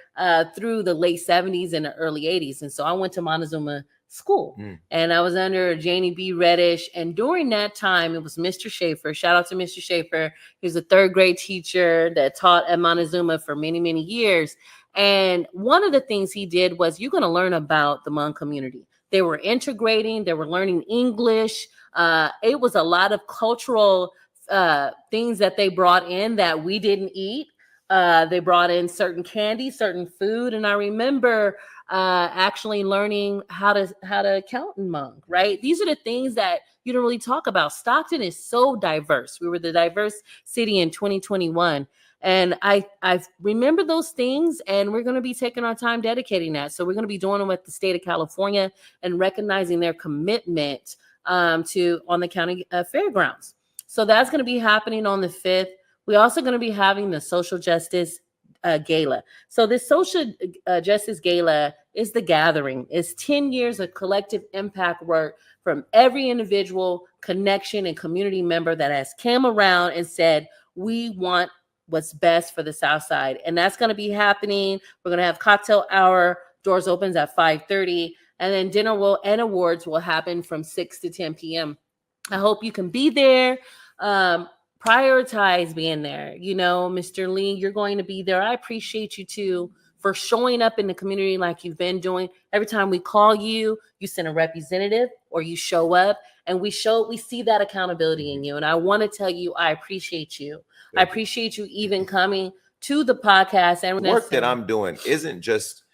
through the late 70s and the early 80s. And so I went to Montezuma School and I was under Janie B. Reddish. And during that time, it was Mr. Schaefer. Shout out to Mr. Schaefer. He was a third grade teacher that taught at Montezuma for many, many years. And one of the things he did was you're going to learn about the Hmong community. They were integrating. They were learning English. It was a lot of cultural things that they brought in that we didn't eat. They brought in certain candy, certain food. And I remember actually learning how to count in Hmong, right? These are the things that you don't really talk about. Stockton is so diverse. We were the diverse city in 2021. And I remember those things, and we're going to be taking our time dedicating that. So we're going to be doing them with the state of California and recognizing their commitment on the county fairgrounds. So that's going to be happening on the 5th. We're also going to be having the Social Justice Gala. So this Social Justice Gala is the gathering. It's 10 years of collective impact work from every individual, connection, and community member that has come around and said, we want what's best for the South Side. And that's going to be happening. We're going to have cocktail hour. Doors opens at 5:30. And then dinner and awards will happen from 6 to 10 p.m. I hope you can be there. Prioritize being there. You know, Mr. Lee, you're going to be there. I appreciate you too for showing up in the community like you've been doing. Every time we call you, you send a representative or you show up, and we see that accountability in you. And I want to tell you, I appreciate you. I appreciate you even coming to the podcast. And the work that I'm doing isn't just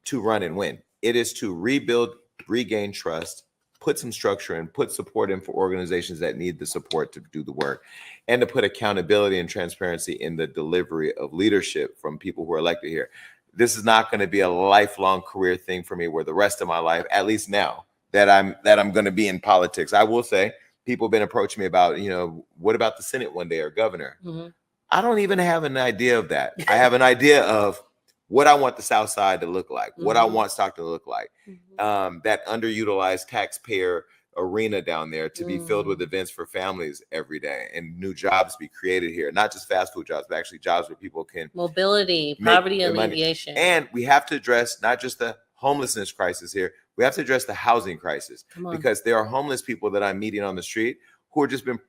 to run and win. It is to rebuild, regain trust, put some structure and put support in for organizations that need the support to do the work, and to put accountability and transparency in the delivery of leadership from people who are elected here. This is not going to be a lifelong career thing for me, where the rest of my life, at least now that I'm going to be in politics. I will say, people have been approaching me about, what about the Senate one day or governor? Mm-hmm. I don't even have an idea of that. I have an idea of what I want the South Side to look like, what I want Stockton to look like, that underutilized taxpayer arena down there to be filled with events for families every day, and new jobs be created here, not just fast food jobs, but actually jobs where people can mobility, poverty alleviation. And we have to address not just the homelessness crisis here, we have to address the housing crisis, because there are homeless people that I'm meeting on the street who are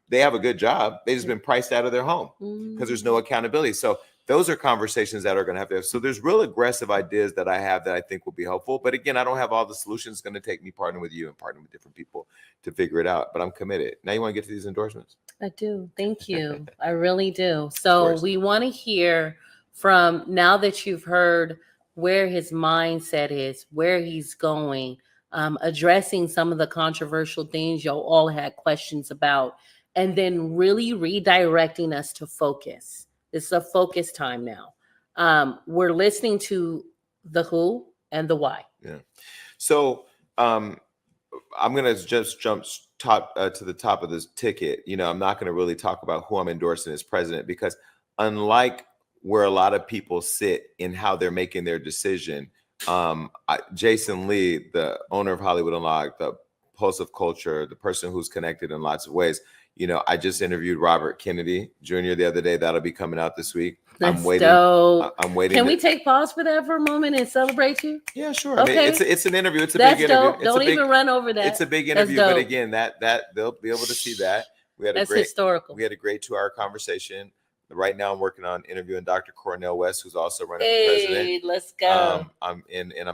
they have a good job, they just been priced out of their home because there's no accountability. So those are conversations that are going to have to have. So there's real aggressive ideas that I have that I think will be helpful. But again, I don't have all the solutions. It's going to take me partnering with you and partnering with different people to figure it out. But I'm committed. Now you want to get to these endorsements? I do. Thank you. I really do. So we want to hear from, now that you've heard where his mindset is, where he's going, addressing some of the controversial things y'all all had questions about, and then really redirecting us to focus. This is a focus time now. We're listening to the who and the why. Yeah. So I'm going to just jump to the top of this ticket. I'm not going to really talk about who I'm endorsing as president, because unlike where a lot of people sit in how they're making their decision, Jason Lee, the owner of Hollywood Unlocked, the pulse of culture, the person who's connected in lots of ways. I just interviewed Robert Kennedy Jr. the other day. That'll be coming out this week. I'm waiting. I'm waiting. Can we take pause for that for a moment and celebrate you? Yeah, sure. Okay. I mean, it's an interview. It's a That's big dope. interview. Don't even run over that. It's a big interview, but again, that they'll be able to see that. That's historical. We had a great 2-hour conversation. Right now, I'm working on interviewing Dr. Cornel West, who's also running for president. Let's go. I'm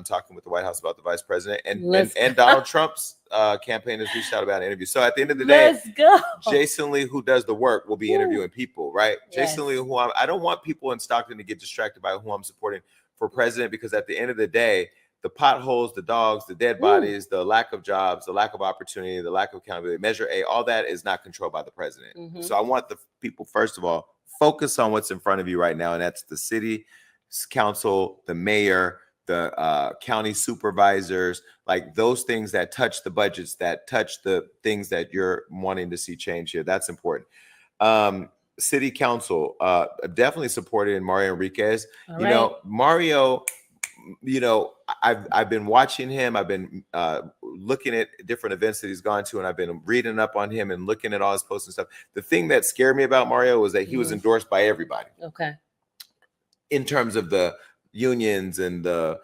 talking with the White House about the vice president, and Donald Trump's campaign has reached out about an interview. So at the end of the day, let's go. Jason Lee, who does the work, will be interviewing people, right? Yes. Jason Lee, I don't want people in Stockton to get distracted by who I'm supporting for president, because at the end of the day, the potholes, the dogs, the dead bodies, the lack of jobs, the lack of opportunity, the lack of accountability, Measure A, all that is not controlled by the president. Mm-hmm. So I want the people, first of all, focus on what's in front of you right now, and that's the city council, the mayor, the county supervisors, like those things that touch the budgets, that touch the things that you're wanting to see change here. That's important. City council, definitely supported in Mario Enriquez. Mario, I've been watching him. I've been looking at different events that he's gone to, and I've been reading up on him and looking at all his posts and stuff. The thing that scared me about Mario was that he was endorsed by everybody. Okay. In terms of the unions and the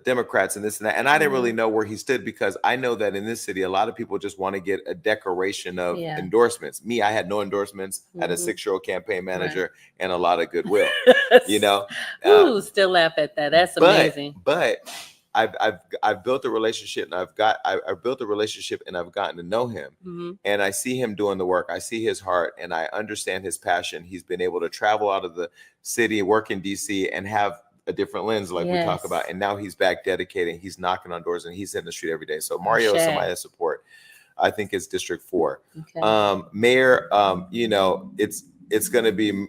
Democrats and this and that. And I didn't really know where he stood, because I know that in this city, a lot of people just want to get a decoration of endorsements. Me, I had no endorsements, had a 6-year-old campaign manager and a lot of goodwill, Ooh, still laugh at that. That's amazing. But I've built a relationship, and I've built a relationship, and I've gotten to know him, and I see him doing the work. I see his heart, and I understand his passion. He's been able to travel out of the city, work in DC, and have a different lens, like we talk about. And now he's back dedicating. He's knocking on doors, and he's hitting the street every day. So Mario is somebody I support. I think it's District 4. Okay. Mayor, it's going to be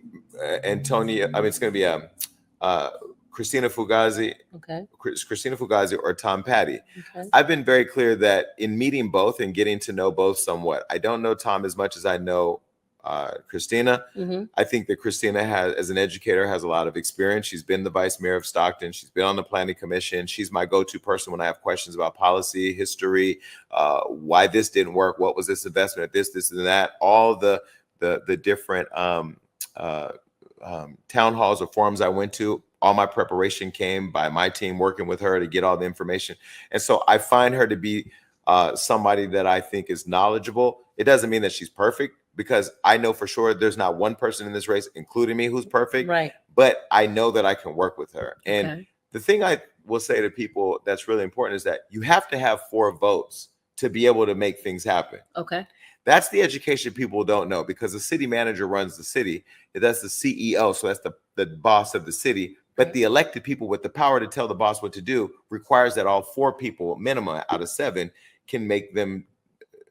Antonia. I mean, it's going to be Christina Fugazi, Christina Fugazi or Tom Petty. Okay. I've been very clear that in meeting both and getting to know both somewhat, I don't know Tom as much as I know Christina. I think that Christina as an educator, has a lot of experience. She's been the vice mayor of Stockton. She's been on the planning commission. She's my go-to person when I have questions about policy, history, why this didn't work, what was this investment, this and that, all the different town halls or forums I went to. All my preparation came by my team working with her to get all the information. And so I find her to be somebody that I think is knowledgeable. It doesn't mean that she's perfect, because I know for sure there's not one person in this race, including me, who's perfect. Right. but I know that I can work with her. And Okay. the thing I will say to people that's really important is that you have to have 4 votes to be able to make things happen. Okay. That's the education people don't know, because the city manager runs the city. That's the CEO, so that's the boss of the city. But Right. the elected people with the power to tell the boss what to do requires that all 4 people, minimum out of 7, can make them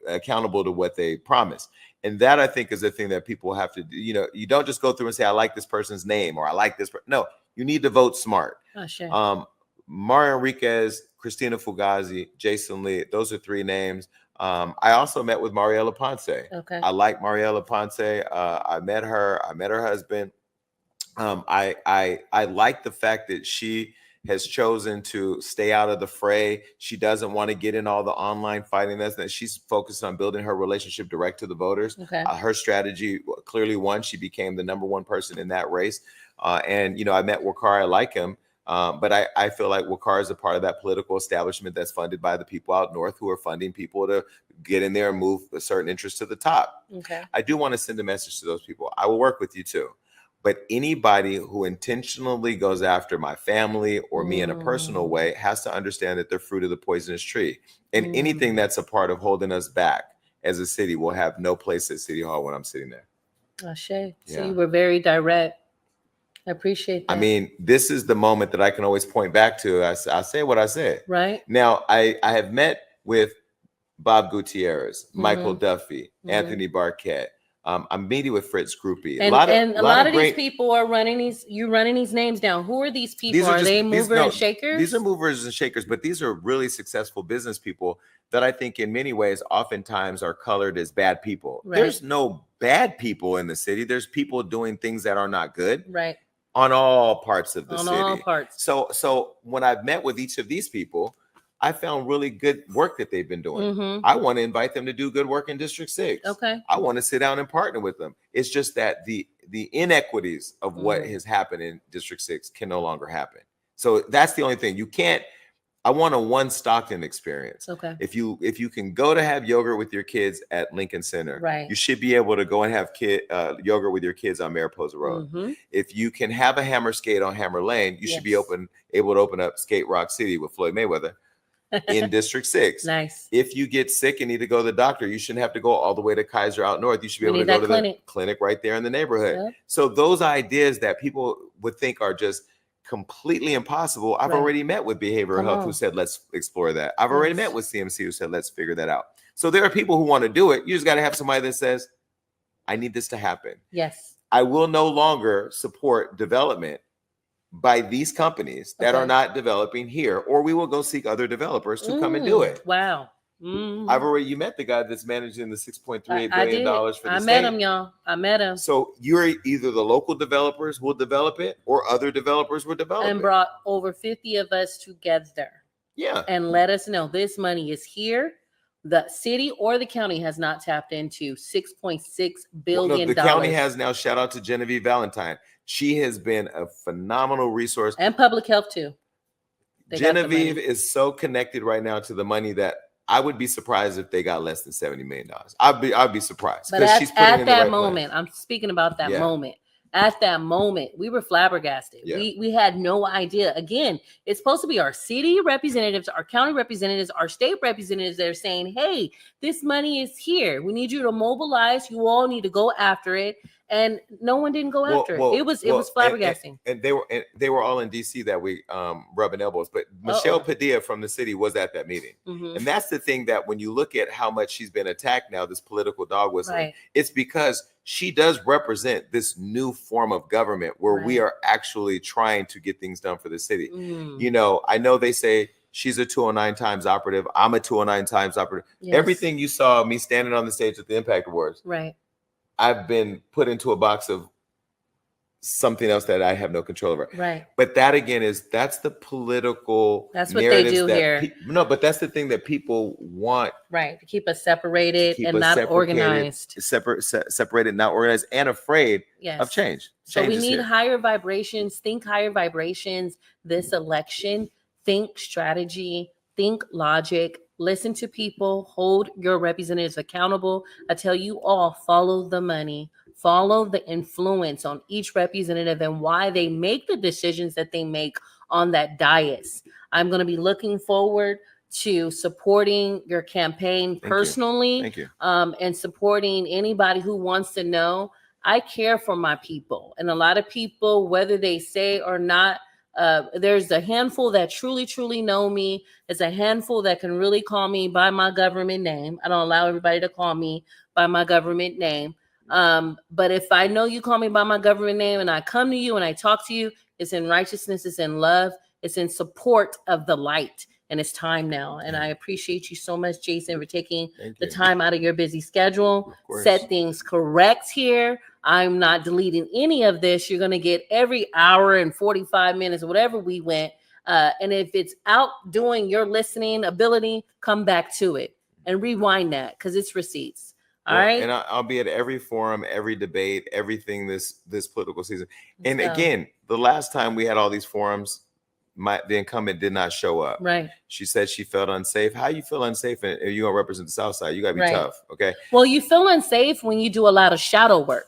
accountable to what they promise. And that, I think, is the thing that people have to do. You know, you don't just go through and say, I like this person's name, or I like this. No, you need to vote smart. Oh, sure. Mario Enriquez, Christina Fugazi, Jason Lee, those are 3 names. I also met with Mariela Ponce. Okay. I like Mariela Ponce. I met her. I met her husband. I like the fact that she has chosen to stay out of the fray. She doesn't want to get in all the online fighting. That she's focused on building her relationship direct to the voters. Okay. Her strategy clearly won. She became the #1 person in that race. And you know, I met Wakar. I like him. But I feel like Wakar is a part of that political establishment that's funded by the people out north who are funding people to get in there and move a certain interest to the top. Okay. I do want to send a message to those people. I will work with you too. But anybody who intentionally goes after my family or me in a personal way has to understand that they're fruit of the poisonous tree. And anything that's a part of holding us back as a city will have no place at City Hall when I'm sitting there. Ashe. So Yeah. you were very direct. I appreciate that. I mean, this is the moment that I can always point back to. I say what I said. Right. Now, I have met with Bob Gutierrez, Michael Duffy, Anthony Barquette. I'm meeting with Fritz Groupie. And a lot of great, these people are running these names down. Who are these people? Are they movers and shakers? These are movers and shakers, but these are really successful business people that I think in many ways oftentimes are colored as bad people. Right. There's no bad people in the city. There's people doing things that are not good. Right. On all parts of the city. On all parts. So when I've met with each of these people, I found really good work that they've been doing. I want to invite them to do good work in District 6. Okay. I want to sit down and partner with them. It's just that the inequities of what has happened in District 6 can no longer happen. So that's the only thing. You can't. I want a one Stockton experience. Okay. If you can go to have yogurt with your kids at Lincoln Center, right, you should be able to go and have yogurt with your kids on Mariposa Road. If you can have a hammer skate on Hammer Lane, you should be able to open up Skate Rock City with Floyd Mayweather in District 6. Nice. If you get sick and need to go to the doctor, you shouldn't have to go all the way to Kaiser out north. You should be able to go to the clinic right there in the neighborhood. Yep. So those ideas that people would think are just completely impossible, I've already met with behavioral health who said, let's explore that. I've already met with CMC who said, let's figure that out. So there are people who want to do it. You just got to have somebody that says, I need this to happen. Yes. I will no longer support development by these companies that are not developing here, or we will go seek other developers to come and do it. Wow. You met the guy that's managing the $6.38 billion for the state. I met him, y'all. I met him. So you're either the local developers will develop it, or other developers will develop it. And brought over 50 of us together. Yeah. And let us know this money is here. The city or the county has not tapped into $6.6 billion. The county has now. Shout out to Genevieve Valentine. She has been a phenomenal resource. And public health too. Genevieve is so connected right now to the money that I would be surprised if they got less than $70 million. I'd be surprised. But at that moment, I'm speaking about that moment. At that moment, we were flabbergasted. Yeah. We had no idea. Again, it's supposed to be our city representatives, our county representatives, our state representatives that are saying, hey, this money is here. We need you to mobilize. You all need to go after it. And no one didn't go after it. It was flabbergasting. And they were all in DC that week, rubbing elbows. But Michelle Padilla from the city was at that meeting. And that's the thing, that when you look at how much she's been attacked now, this political dog whistling, it's because she does represent this new form of government where we are actually trying to get things done for the city. You know, I know they say she's a 209 times operative. I'm a 209 times operative. Yes. Everything you saw me standing on the stage at the Impact Awards. Right. I've been put into a box of something else that I have no control over. Right. But that again that's the political. That's what they do here. No, but that's the thing that people want. Right. To keep us separated and not organized. Separated, not organized, and afraid of change. So we need higher vibrations. Think higher vibrations this election. Think strategy. Think logic. Listen to people, hold your representatives accountable. I tell you all, follow the money, Follow the influence on each representative and why they make the decisions that they make on that dais. I'm going to be looking forward to supporting your campaign personally. Thank you. And supporting anybody who wants to know. I care for my people. And a lot of people, whether they say or not, there's a handful that truly, truly know me. There's a handful that can really call me by my government name. I don't allow everybody to call me by my government name. But if I know you call me by my government name and I come to you and I talk to you, it's in righteousness, it's in love, it's in support of the light. And it's time now. And I appreciate you so much, Jason, for taking the time out of your busy schedule. Set things correct here. I'm not deleting any of this. You're going to get every hour and 45 minutes, whatever we went. And if it's outdoing your listening ability, come back to it and rewind that because it's receipts. All right. And I'll be at every forum, every debate, everything this political season. And again, the last time we had all these forums, the incumbent did not show up. Right. She said she felt unsafe. How you feel unsafe and you gonna represent the South Side? You gotta be tough. Okay. Well, you feel unsafe when you do a lot of shadow work.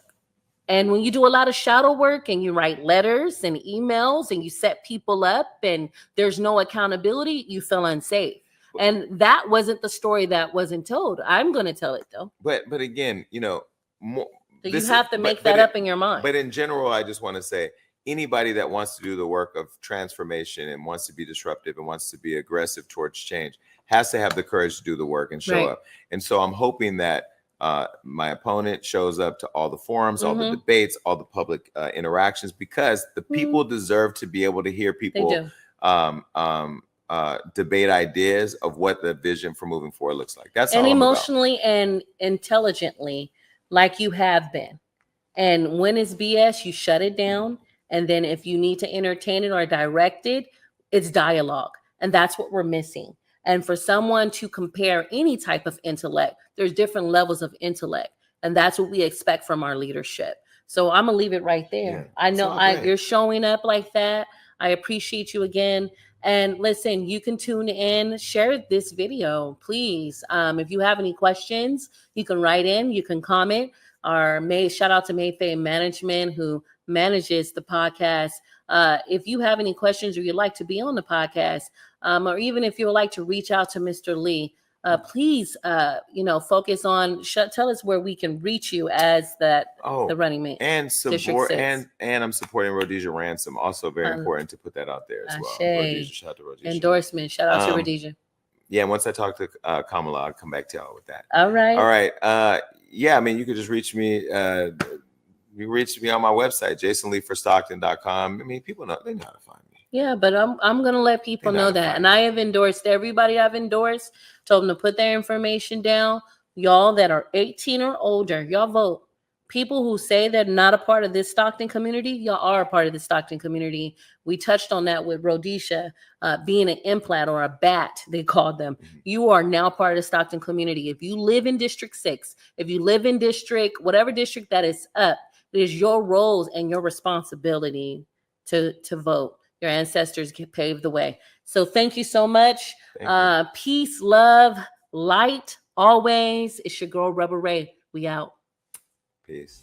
And when you do a lot of shadow work and you write letters and emails and you set people up and there's no accountability, you feel unsafe. And that wasn't the story that wasn't told. I'm going to tell it though. But again, more, so you have to make that up in your mind. But in general, I just want to say anybody that wants to do the work of transformation and wants to be disruptive and wants to be aggressive towards change has to have the courage to do the work and show up. And so I'm hoping that my opponent shows up to all the forums, all the debates, all the public interactions, because the people deserve to be able to hear people debate ideas of what the vision for moving forward looks like. That's and all emotionally and intelligently, like you have been. And when it's BS, you shut it down. And then if you need to entertain it or direct it, it's dialogue. And that's what we're missing. And for someone to compare any type of intellect, there's different levels of intellect. And that's what we expect from our leadership. So I'm going to leave it right there. Yeah, I know you're showing up like that. I appreciate you again. And listen, you can tune in, share this video, please. If you have any questions, you can write in, you can comment. Shout out to Mayfair Management who manages the podcast. If you have any questions or you'd like to be on the podcast, or even if you would like to reach out to Mr. Lee, please, focus on, tell us where we can reach you as the running mate. And support, and I'm supporting Rhodesia Ransom. Also very important to put that out there as well. Rhodesia, shout out to Rhodesia. Endorsement. Shout out to Rhodesia. Yeah, and once I talk to Kamala, I'll come back to y'all with that. All right. Yeah, I mean, you could just reach me. You reach me on my website, jasonleeforstockton.com. I mean, people know, they know how to find me. Yeah, but I'm going to let people know that. And I have endorsed everybody I've endorsed, told them to put their information down. Y'all that are 18 or older, y'all vote. People who say they're not a part of this Stockton community, y'all are a part of the Stockton community. We touched on that with Rhodesia being an implant or a bat, they called them. You are now part of the Stockton community. If you live in District 6, if you live in whatever district that is up, it is your roles and your responsibility to vote. Your ancestors paved the way. So thank you so much. Peace, love, light, always. It's your girl, Rubber Ray. We out. Peace.